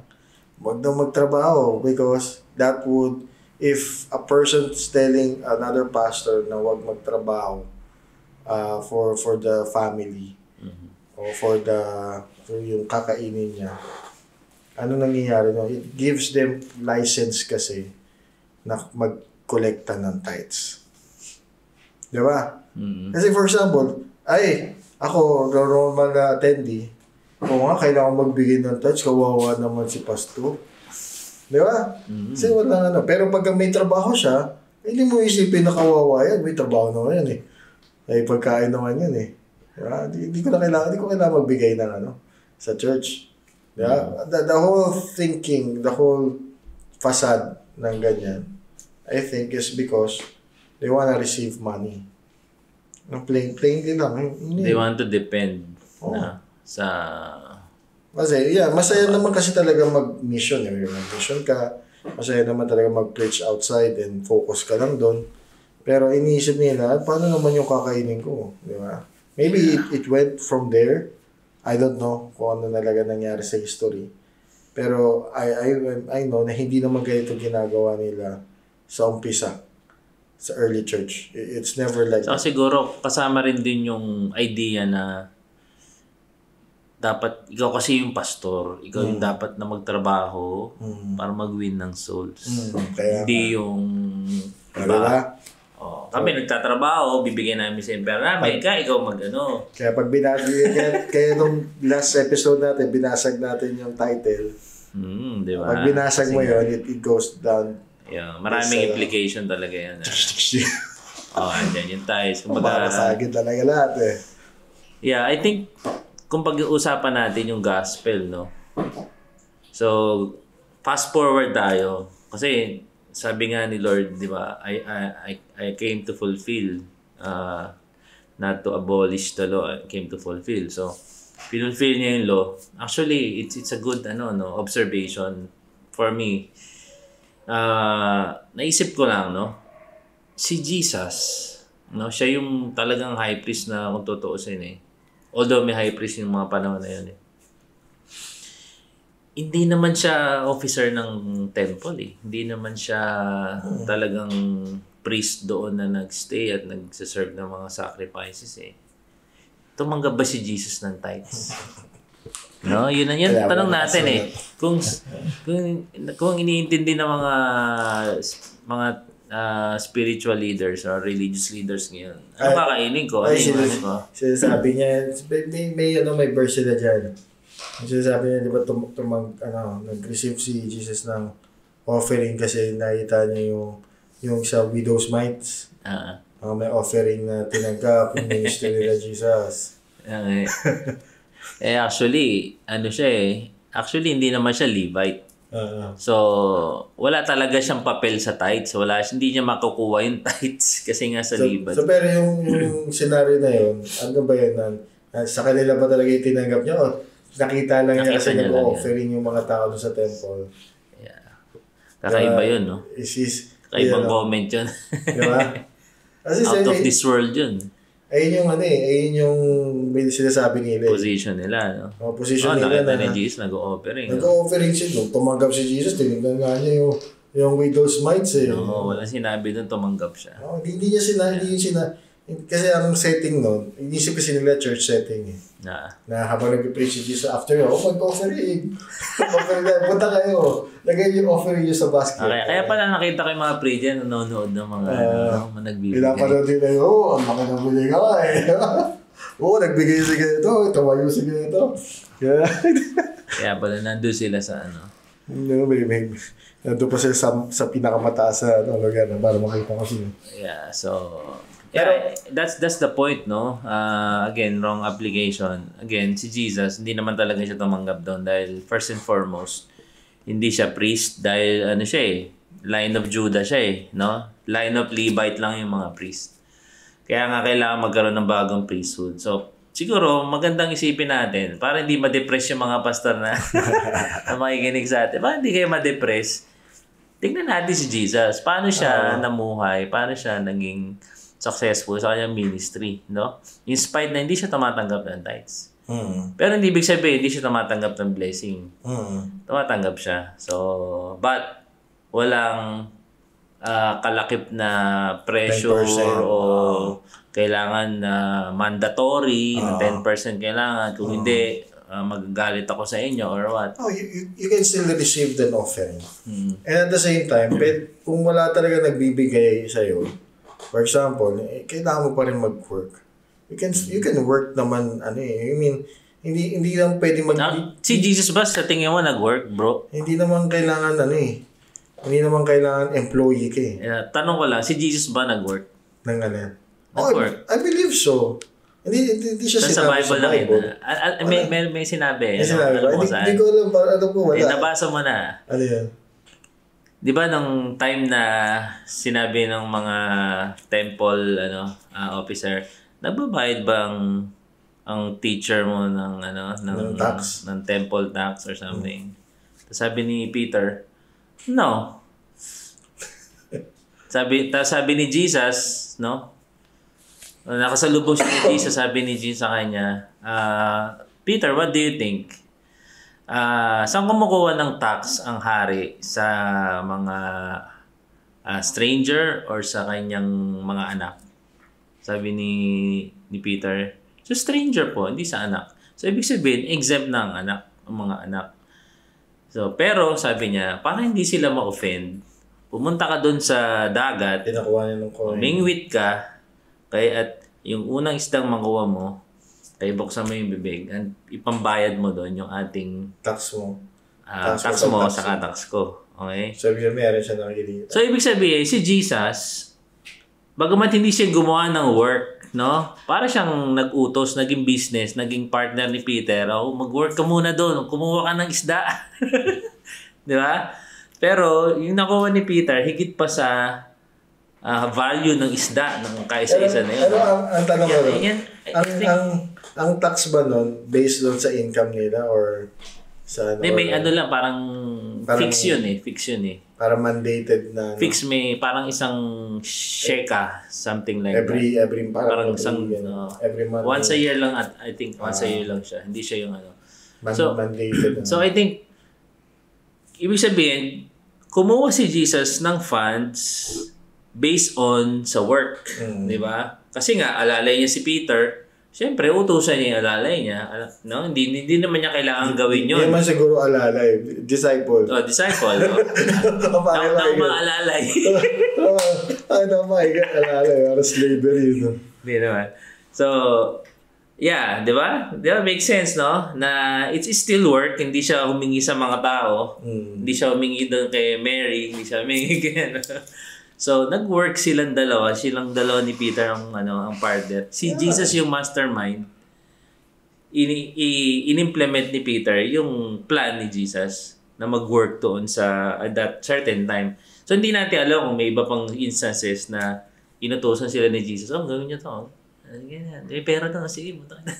wag daw magtrabaho because that would, if a person's telling another pastor na wag magtrabaho for the family or for yung kakainin niya, ano nangyayari no? It gives them license kasi na mag-collecta ng tithes. Di ba? Kasi for example, ako, normal na attendee, kung kailangan magbigay ng tithes, kawawa naman si pastor. Di ba? Kasi walang Pero pag may trabaho siya, hindi mo isipin na kawawa yan. May trabaho naman yan Ay pagkain naman yan Diba? Hindi ko kailangan magbigay ng sa church. Yeah, the whole thinking, the whole facade ng ganyan, I think is because they wanna receive money. Plain din lang. They want to depend sa... Kasi, masaya naman kasi talaga mag-mission. Mag-mission ka, masaya naman talaga mag-preach outside and focus ka lang doon. Pero iniisip nila, paano naman yung kakainin ko? Di ba? Maybe it went from there. I don't know kung ano talaga nangyari sa history. Pero I know na hindi naman ganito ginagawa nila sa umpisa, sa early church. It's never like that. Siguro kasama rin din yung idea na dapat ikaw kasi yung pastor, ikaw yung dapat na magtrabaho para mag-win ng souls. Hindi yung diba? Kami nagtatrabaho, bibigyan namin sa pera namin, ikaw mag-ano. Kaya pag kaya nung last episode natin, binasag natin yung title. Diba? Pag binasag mo yun, it goes down. Yeah, maraming implication talaga yan. Andyan yung ties. Makakasagin talaga lahat Yeah, I think kung pag-uusapan natin yung gospel, no? So, fast forward tayo. Kasi, sabi nga ni Lord, di ba, I came to fulfill, not to abolish the law, I came to fulfill. So, pinulfill niya yung law. Actually, it's a good observation for me. Naisip ko lang, no? Si Jesus, no? Siya yung talagang high priest na kung tutuusin eh. Although may high priest yung mga panahon na yun eh. Hindi naman siya officer ng temple eh. Hindi naman siya talagang priest doon na nagstay at nagsiserve ng mga sacrifices eh. Tumanggap ba si Jesus ng tithes? No, yun tanong natin eh. Kung iniintindi ng mga spiritual leaders or religious leaders ngayon, ano kakainin ko? Ano yung ko? Sinasabi niya, may verse na dyan. Sinasabi niya, di ba, nag-receive si Jesus ng offering kasi nakita niya yung sa widow's mites. May offering na tinanggap yung ministry nila Jesus. Actually, siya eh. Actually, hindi naman siya Levite. So, wala talaga siyang papel sa tithes. Hindi niya makukuha yung tithes kasi nga sa Levite. So, pero yung scenario na yun, ano ba yun? Sa kanila ba talaga yung tinanggap niya? O nakita lang niya kasi nag-offering yung mga tao sa temple? Yeah. Kakaiba yun, no? Kakaibang comment yun. Diba? Out of this world yun. Ayun yung sinasabi nila. Position nila, no? Position nila na Jesus nag-offering. Nag-offering siya doon. Tumanggap si Jesus, tinignan nga niya yung widow's mites eh. No, wala sinabi doon, tumanggap siya. Hindi niya kasi ang setting noon, inisip kasi nila church setting eh. Na habang nag-preach si Jesus after yun, mag-offering. Punta kayo. Lagay yung offering nyo sa basket. Okay, kaya pala nakita ko yung mga pre-gen nanonood ng mga nagbibigay. Pinapanood nila ang mga nabili ka eh. Nagbigay si ganito, tumayo si ganito. Kaya pala nandun sila sa nandun pa sila sa pinakamataas na lugar na para makita ko siya. Yeah, so... Yeah, that's the point, no? Again, wrong application. Again, si Jesus, hindi naman talaga siya tumanggap doon dahil first and foremost, hindi siya priest dahil siya eh, line of Judah siya eh, no? Line of Levite lang yung mga priest. Kaya nga kailangan magkaroon ng bagong priesthood. So, siguro magandang isipin natin para hindi ma-depress yung mga pastor na makikinig sa atin. Para hindi kayo ma-depress, tingnan natin si Jesus. Paano siya namuhay? Paano siya naging successful sa kanyang ministry, no? In spite na hindi siya tumatanggap ng tithes. Pero hindi ibig sabihin, hindi siya tumatanggap ng blessing. Tumatanggap siya. So, but walang kalakip na pressure o kailangan na mandatory na 10% kailangan. Kung hindi, magagalit ako sa inyo or what. You can still receive an offering. And at the same time, kung wala talaga nagbibigay sa'yo, for example, kailangan mo pa rin mag-work. You can work naman, I mean, hindi lang pwede si Jesus ba sa tingin mo nag-work, bro? Hindi naman kailangan, hindi naman kailangan employee ka eh. Tanong ko lang, si Jesus ba nag-work? Nag-work? I believe so. Hindi siya sinabi sa Bible. May sinabi. May sinabi ba? Hindi ko alam, wala. Nabasa mo na. Ano yan? Di ba nung time na sinabi ng mga temple officer, nagbabayad ba ang teacher mo ng tax? Ng temple tax or something? Sabi ni Peter, no. Sabi ni Jesus, no? Nakasalubong siya ni Jesus, sabi ni Jesus sa kanya, Peter, what do you think? Saan kumukuha ng tax ang hari? Sa mga stranger or sa kanyang mga anak? Sabi ni Peter, so stranger po, hindi sa anak. So ibig sabihin, exempt na ang mga anak. So, pero sabi niya, para hindi sila ma-offend, pumunta ka doon sa dagat, mingwit ka, kaya at yung unang isdang makuha mo, kaya buksan mo yung bibig at ipambayad mo doon yung ating tax mo. Tax mo saka tax ko. Okay? So, ibig sabihin, meron siya nakikita. So, ibig sabihin, si Jesus, bagamat hindi siya gumawa ng work, no? Para siyang nag-utos, naging business, naging partner ni Peter. Oh, mag-work ka muna doon, kumuha ka ng isda. Di ba? Pero yung nakuha ni Peter, higit pa sa value ng isda ng kaisa-isa na yun. Pero ang tanong ko Yan, ang tax ba nun based doon sa income nila or sa ano? may ano lang, parang fix yun eh. Para mandated na Fix may parang isang sheka, something like every parang isang every month. once a year lang I think once a year lang siya. Hindi siya yung ano. Mandated. So I think ibig sabihin kumuha si Jesus ng funds based on sa work, 'di ba? Kasi nga alalay niya si Peter. Siyempre, utusan niya yung alalay niya. No? Hindi naman niya kailangan gawin yun. Hindi naman siguro alalay. Disciple. Disciple. Tawag maalalay. Alalay. Para slavery yun. Hindi naman. So, yeah, di ba? Di ba? Makes sense, no? Na it's still work. Hindi siya humingi sa mga tao. Hindi siya humingi doon kay Mary. Hindi siya humingi kay So, nag-work silang dalawa ni Peter ang partner. Si Jesus yung mastermind. In-implement ni Peter yung plan ni Jesus na mag-work doon sa at that certain time. So, hindi natin alam kung may iba pang instances na inutusan sila ni Jesus. Oh, gawin niyo to. Ganyan. May pera to. Sige, buta ka.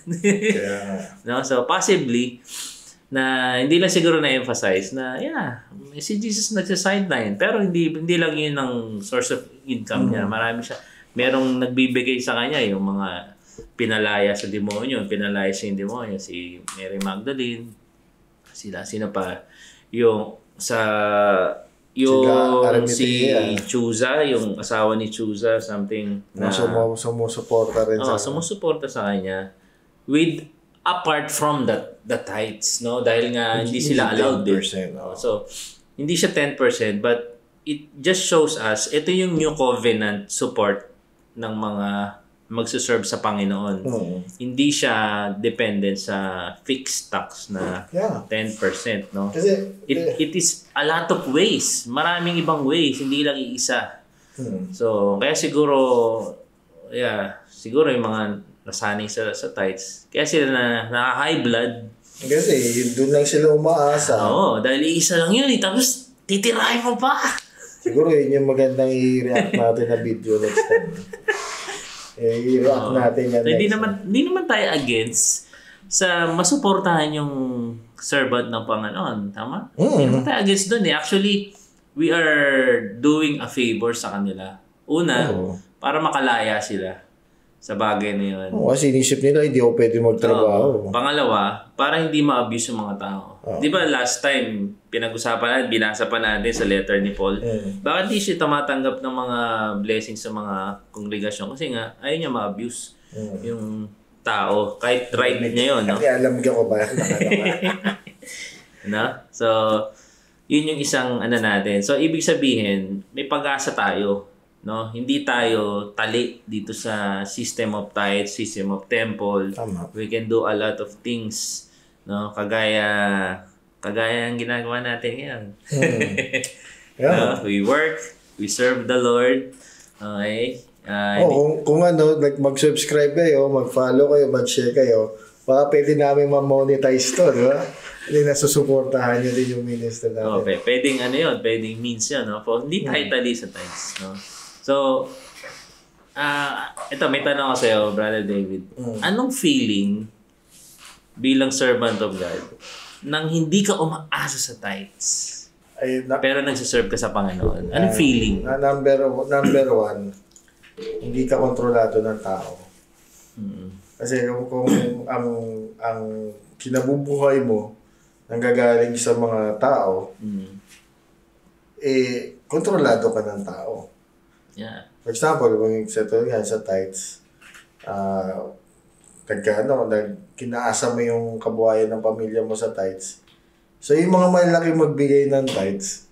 No? So, possibly, na hindi lang siguro na-emphasize na si Jesus nagsa-sideline pero hindi lang yun ang source of income niya. Marami siya. Merong nagbibigay sa kanya yung mga pinalaya sa demonyo, pinalaya sa demonyo, si Mary Magdalene, sino pa, yung si Chuza, yung asawa ni Chuza, something na sumusuporta rin sumusuporta sa kanya with apart from the tithes, no? Dahil nga hindi sila allowed din. So, hindi siya 10%, but it just shows us, ito yung new covenant support ng mga magsuserve sa Panginoon. Hindi siya dependent sa fixed tax na 10%, no? Kasi, it is a lot of ways. Maraming ibang ways, hindi lang iisa. So, kaya siguro yung mga nasanay sa tithes. Kaya sila naka-high blood. Kasi doon lang sila umaasa. Oo, dahil isa lang yun. Tapos titirahin mo pa. Siguro yun yung magandang i-react natin na video next time. I-react natin yan so, hindi naman tayo against sa masuportahan yung servant ng Panginoon. Tama? Hindi naman tayo against doon eh. Actually, we are doing a favor sa kanila. Una, para makalaya sila sa bagay na yun. Kasi inisip nila, hindi ako pwede magtrabaho. Pangalawa, para hindi ma-abuse yung mga tao. Di ba last time, pinag-usapan natin, binasa pa natin sa letter ni Paul, bakit di siya tumatanggap ng mga blessings sa mga kongregasyon? Kasi nga, ayaw niya ma-abuse yung tao. Kahit right niya yun, no? Kaya alam ko ba? No? So, yun yung isang natin. So, ibig sabihin, may pag-asa tayo. No, hindi tayo tali dito sa system of tithes, system of temple. Tama. We can do a lot of things, no, kagaya ang ginagawa natin ngayon. We work, we serve the Lord. Okay? Kung mag-subscribe kayo, mag-follow kayo, mag-share kayo, baka pwede namin ma-monetize to, di ba? Hindi nasusuportahan nyo din yung minister natin. Pwedeng pwedeng means yun, no? Hindi tayo tali sa tithes, no? So, ito, may tanong ako sa'yo, Brother David. Anong feeling bilang servant of God nang hindi ka umaasa sa tithes pero nagsiserve ka sa Panginoon? Anong feeling? Number one, hindi ka kontrolado ng tao. Kasi kung ang kinabubuhay mo nanggagaling sa mga tao, kontrolado ka ng tao. Yeah. For example, kung sa tithes, kinaasa mo yung kabuhayan ng pamilya mo sa tithes. So, yung mga malaki magbigay ng tithes,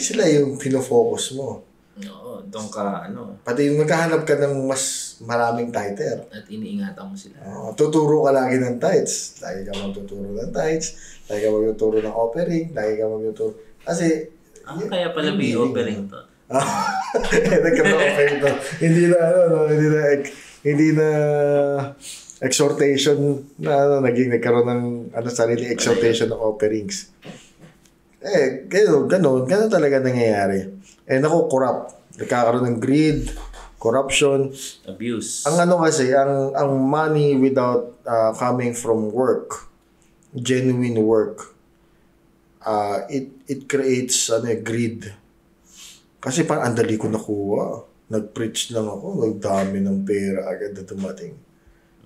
sila yung pinofocus mo. Oo, doon ka, Pati yung magkahanap ka ng mas maraming tither. At iniingatan mo sila. Tuturo ka lagi ng tithes. Lagi ka magtuturo ng tithes. Lagi ka magtuturo ng offering. Lagi ka magtuturo. Kasi, kaya pala may offering to. Nagkaroon offering to. Hindi na, hindi na exhortation na nagkaroon ng sarili exhortation ng offerings. Ganun talaga nangyayari. Corrupt. Nagkakaroon ng greed, corruption, abuse. Ang kasi, ang money without coming from work, genuine work, it creates greed. Kasi parang andali ko nakuha. Nag-preach lang ako, nagdami ng pera agad na dumating.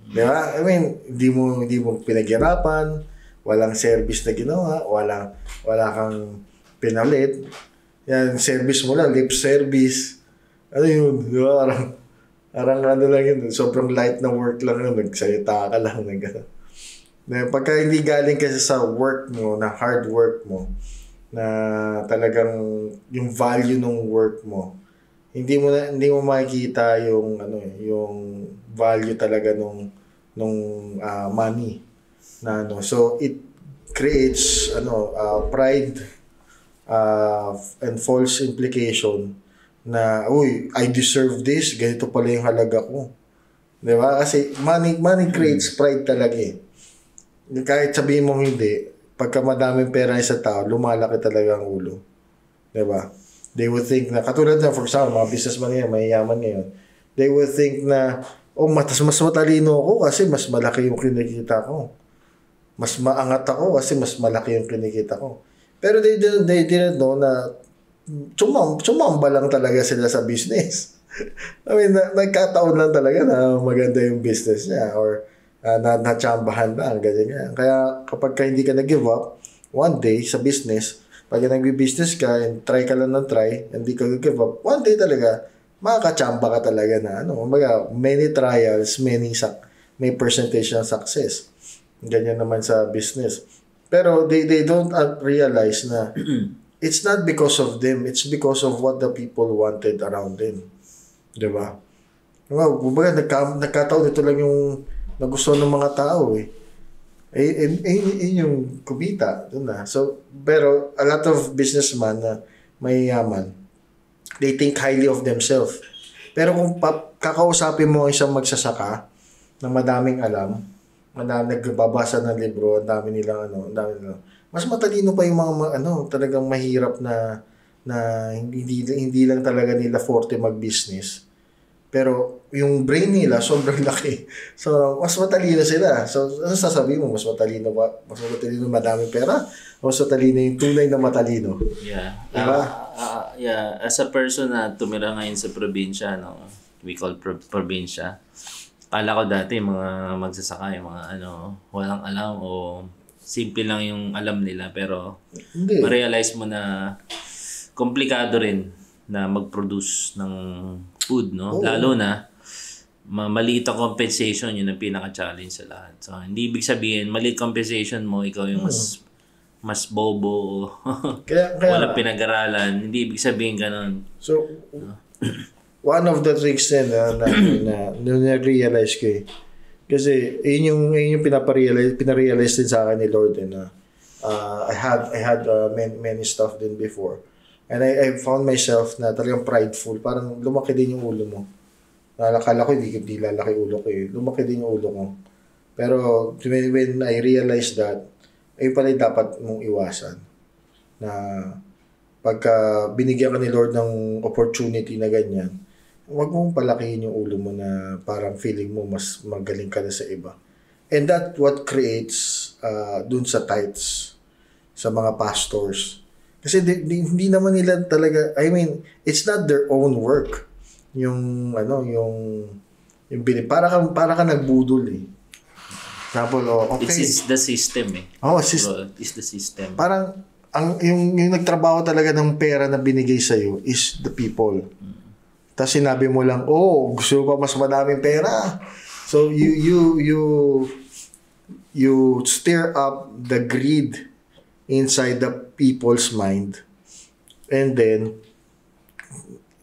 Di ba? I mean, hindi mo pinaghirapan, walang service na ginawa, wala kang pinalit. Yan, service mo lang, lip service. Ano yun? Di ba? Parang lang yun, sobrang light na work lang yun, nagsalita ka lang. Pagka hindi galing kasi sa work mo, na hard work mo, na talagang yung value ng work mo, hindi mo makikita yung value talaga nung money na so it creates pride and false implication na I deserve this, ganito pala yung halaga ko, di ba? Kasi money creates pride talaga kahit sabihin mo hindi, pagka madaming pera sa tao, lumalaki talaga ang ulo. Diba? They would think na, katulad na, for example, mga businessman ngayon, mayayaman ngayon, they would think na, mas matalino ako kasi mas malaki yung kinikita ko. Mas maangat ako kasi mas malaki yung kinikita ko. Pero they didn't know na tsumamba lang talaga sila sa business. I mean, nagkataon lang talaga na maganda yung business niya or natsambahan lang, ganyan. Kaya kapag hindi ka nag-give up, one day sa business, pag nag-business ka and try ka lang ng try, hindi ka nag-give up, one day talaga, makakatsamba ka talaga na many trials, may percentage ng success. Ganyan naman sa business. Pero they don't realize na it's not because of them, it's because of what the people wanted around them. Diba? Nagkataon, ito lang yung nagustuhan ng mga tao yung kumita doon na. So, pero a lot of businessmen na mayayaman, they think highly of themselves. Pero kung kakausapin mo isang magsasaka na madaming alam, nagbabasa ng libro, ang dami nilang mas matalino pa yung mga talagang mahirap na hindi lang talaga nila forte mag-business. Pero yung brain nila sobrang laki. So, mas matalino sila. So, ano sasabihin mo? Mas matalino ba? Mas matalino madaming pera? O mas matalino yung tunay na matalino? Yeah. Diba? Yeah. As a person na tumira ngayon sa probinsya, we call probinsya, kala ko dati mga magsasaka, yung mga walang alam o simple lang yung alam nila. Pero ma-realize mo na komplikado rin na mag-produce ng food, no? Oh. Lalo na maliit ang compensation, yun ang pinaka-challenge sa lahat. So, hindi ibig sabihin, maliit compensation mo, ikaw yung mas bobo, kaya, walang pinag-aralan. Hindi ibig sabihin ganun. So, one of the tricks din na realize ko kasi yun yung pinarealize din sa akin ni Lord na I had many stuff din before. And I found myself na talagang prideful. Parang lumaki din yung ulo mo. Nakakala ko, hindi lalaki ulo ko Lumaki din yung ulo ko. Pero when I realized that, ay pala dapat mong iwasan. Na pagka binigyan ka ni Lord ng opportunity na ganyan, huwag mong palakihin yung ulo mo na parang feeling mo mas magaling ka na sa iba. And that what creates dun sa tithes, sa mga pastors. Kasi hindi naman nila talaga, I mean, it's not their own work. Yung para ka nagbudol Example, okay. It's the system it's the system. Parang yung nagtrabaho talaga ng pera na binigay sa iyo is the people. Tapos sinabi mo lang, gusto mo pa mas madaming pera. So you stir up the greed inside the people's mind, and then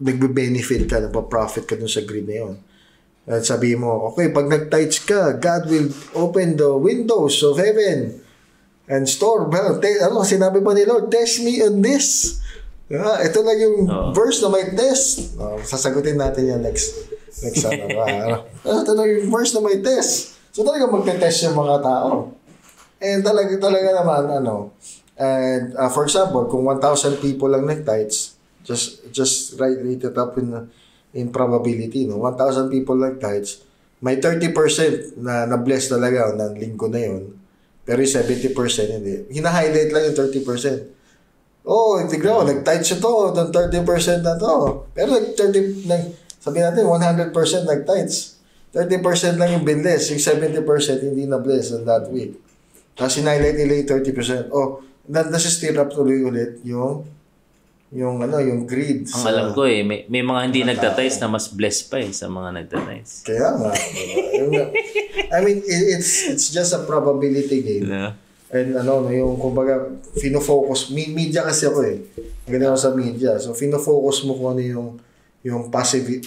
nagbe-benefit ka, nagpa-profit ka dun sa greed na yun. At sabi mo, okay, pag nag-tithes ka, God will open the windows of heaven and store. Sinabi pa ni Lord, test me on this. Ito lang yung verse na may test. Sasagutin natin yan next Nagsama ka. Talagang verse na may test. So talaga magte-test yung mga tao. And talaga naman, and for example, kung 1,000 people lang nag-tights, just rate it up in probability, no? 1,000 people nag-tights, may 30% na bless talaga ng linggo na yun. Pero yung 70% hindi. Hina-highlight lang yung 30%. Oh, tignan mo, nag-tights ito, yung 30% na to. Pero sabi natin, 100% nag-tights. 30% lang yung binless, yung 70% hindi na-bless on that week. Tapos hina-highlight nila yung 30%. Oh, nasi-stir up tuloy ulit yung greed. Ang alam ko may mga hindi nagtatights na mas blessed pa sa mga nagtatights. Kaya nga. I mean, it's just a probability game. Yeah. And yung kumbaga, fino-focus, media kasi ako Ganyan ako sa media. So, fino-focus mo kung ano yung positive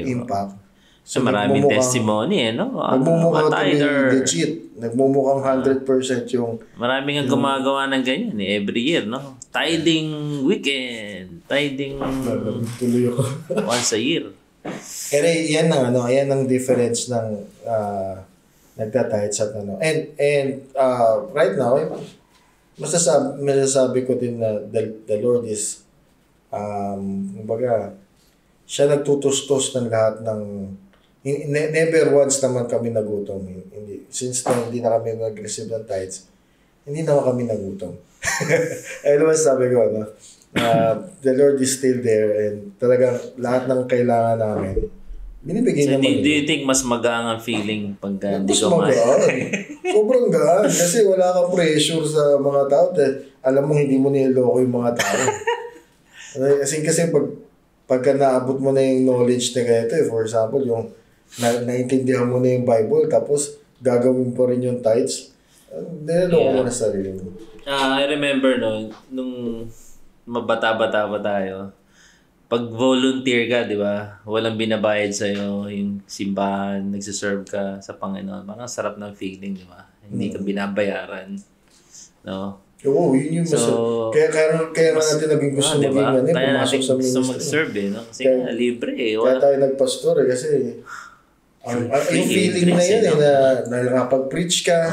impact. So maraming testimony no? Nagmumukhang legit. Nagmumukhang 100% yung... Maraming ang gumagawa ng ganyan every year, no? Tithing weekend. Tithing once a year. Pero yan ang difference ng nagtatights at And right now, masasabi ko din na the Lord is kumbaga, siya nagtutustos ng lahat ng never once naman kami nagutom. Since hindi na kami nag-receive ng tithes, hindi naman kami nagutom. Ayun naman sabi ko, the Lord is still there and talagang lahat ng kailangan namin, binibigay naman. Do you think mas magaan ang feeling pag hindi ka Sobrang gaan. Kasi wala kang pressure sa mga tao. Alam mo, hindi mo niloko yung mga tao. Kasi pagka naabot mo na yung knowledge na ganito, for example, yung naintindihan mo na yung Bible, tapos gagawin po rin yung tithes, niloloko mo na sarili mo. I remember nung mabata-bata pa tayo, pag volunteer ka, di ba, walang binabayad sa'yo, yung simbahan, nagsiserve ka sa Panginoon, parang sarap ng feeling, di ba? Hindi ka binabayaran. No? Oo, yun yung kaya nga natin naging gusto diba? maging kaya pumasok sa ministry. Gusto mag-serve no? Kasi libre Kaya tayo nagpastor kasi yung feeling na yun na nakapag-preach ka,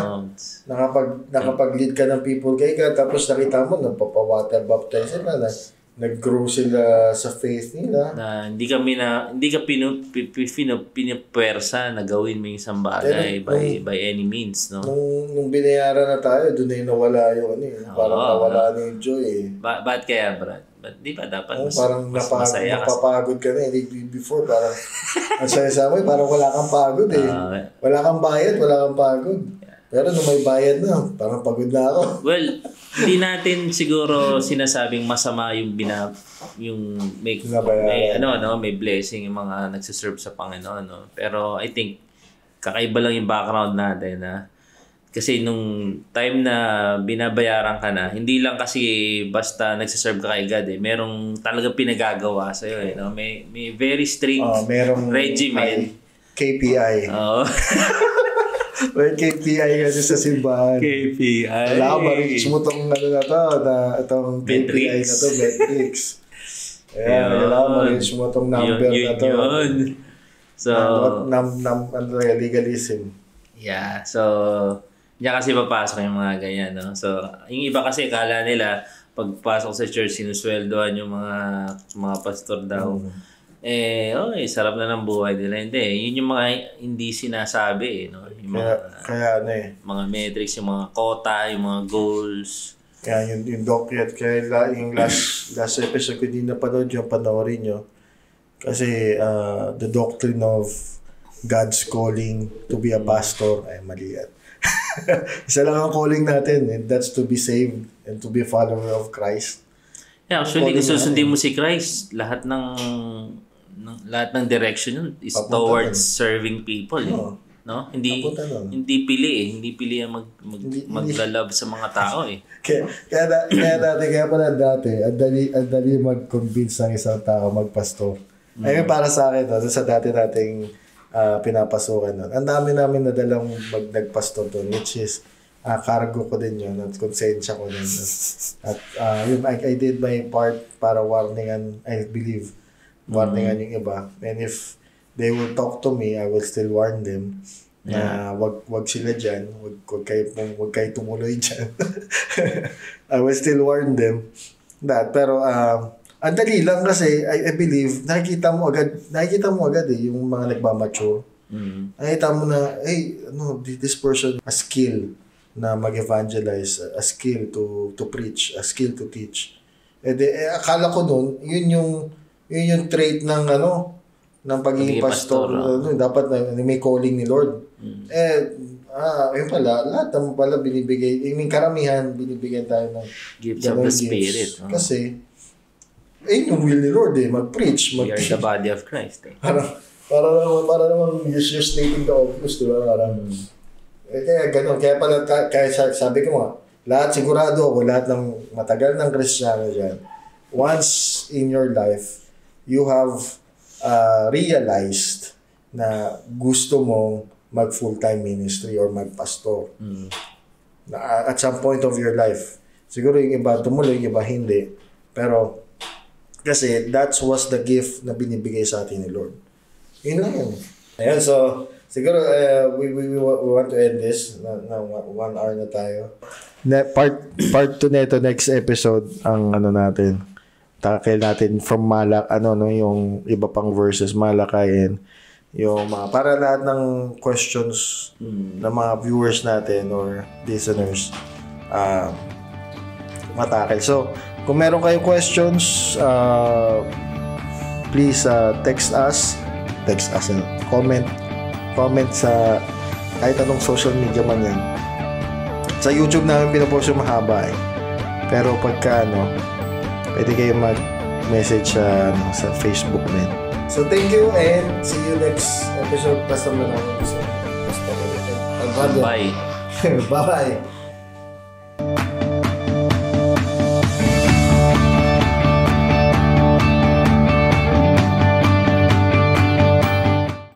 nakapag-lead ka ng people kay ka, tapos nakita mo, nagpapawater baptize sila, nag-grow sila sa faith nila. Na hindi ka pinipwersa na gawin mo yung isang bagay by any means, no? Nung binayaran na tayo, doon na nawala yung parang nawala na yung joy Ba't kaya, Brad? Di ba dapat parang masaya napapagod ka na before parang ang saya-saya mo parang wala kang pagod wala kang bayad, wala kang pagod. Pero nung may bayad na, parang pagod na ako. Well, hindi natin siguro sinasabing masama yung may blessing yung mga nagsiserve sa Panginoon, no? Pero I think kakaiba lang yung background natin kasi nung time na binabayaran ka na, hindi lang kasi basta nagsiserve ka kay God merong talagang pinagagawa sa'yo no? May very strict regimen. KPI. May KPI kasi sa simbahan. KPI. Wala ka ma-reach mo itong itong KPI na to, metrics. Wala ka ma-reach mo itong number na to. Yun. So, legalism. Yeah, so diyan kasi papasok yung mga ganyan, no? So, yung iba kasi kala nila pagpasok sa church sinusweldohan yung mga pastor daw. Sarap na ng buhay nila. Hindi, yun yung mga hindi sinasabi, no? Yung mga metrics, yung mga quota, yung mga goals. Kaya yung docket, kaya yung last episode ko hindi napanood yung panoorin nyo. Kasi the doctrine of God's calling to be a pastor ay mali yan. Isa lang ang calling natin, and that's to be saved and to be a follower of Christ. Yeah, actually, kung susundin mo si Christ, lahat ng direction yun is towards serving people. No? Hindi pili ang maglalove sa mga tao Kaya pala dati, ang dali mag-convince ng isang tao magpastor. Ayun para sa akin, sa dati nating pinapasukan nun. Ang dami namin nadalang nagpastor doon, which is cargo ko din yun at konsensya ko din. At I did my part para warningan yung iba. And if they will talk to me, I will still warn them na wag sila dyan, wag kayo tumuloy dyan. I will still warn them that. Pero, ang dali lang kasi, I believe, nakikita mo agad yung mga nagmamature. Nakita mo na, hey, this person, a skill na mag-evangelize, a skill to preach, a skill to teach. Akala ko nun, yun yung trait ng pagiging pastor. Dapat may calling ni Lord. Yun pala, lahat naman pala binibigay, karamihan binibigyan tayo ng gifts of the Spirit. Kasi, yung will ni Lord mag-preach. We are the body of Christ. Para naman you're stating the obvious, diba? Kaya gano'n. Kaya sabi ko nga, lahat sigurado ako, lahat ng matagal ng Kristiyano dyan, once in your life, you have realized na gusto mong mag full-time ministry or mag-pastor. At some point of your life. Siguro yung iba tumuloy, yung iba hindi. Pero, kasi that was the gift na binibigay sa atin ni Lord. Yun lang yun. Ayan, so, siguro, we want to end this. Na 1 hour na tayo. Part 2 nito, next episode, ang natin. Takil natin from yung iba pang verses, Malakayin. Yung para lahat ng questions ng mga viewers natin or listeners, matakil. So, kung meron kayong questions, please text us, comment sa kahit anong social media man yan. Sa YouTube namin pinapost yung mahaba pero pagka pwede kayo mag-message sa Facebook din. So thank you and see you next episode. Basta mo na ako. Bye. Bye.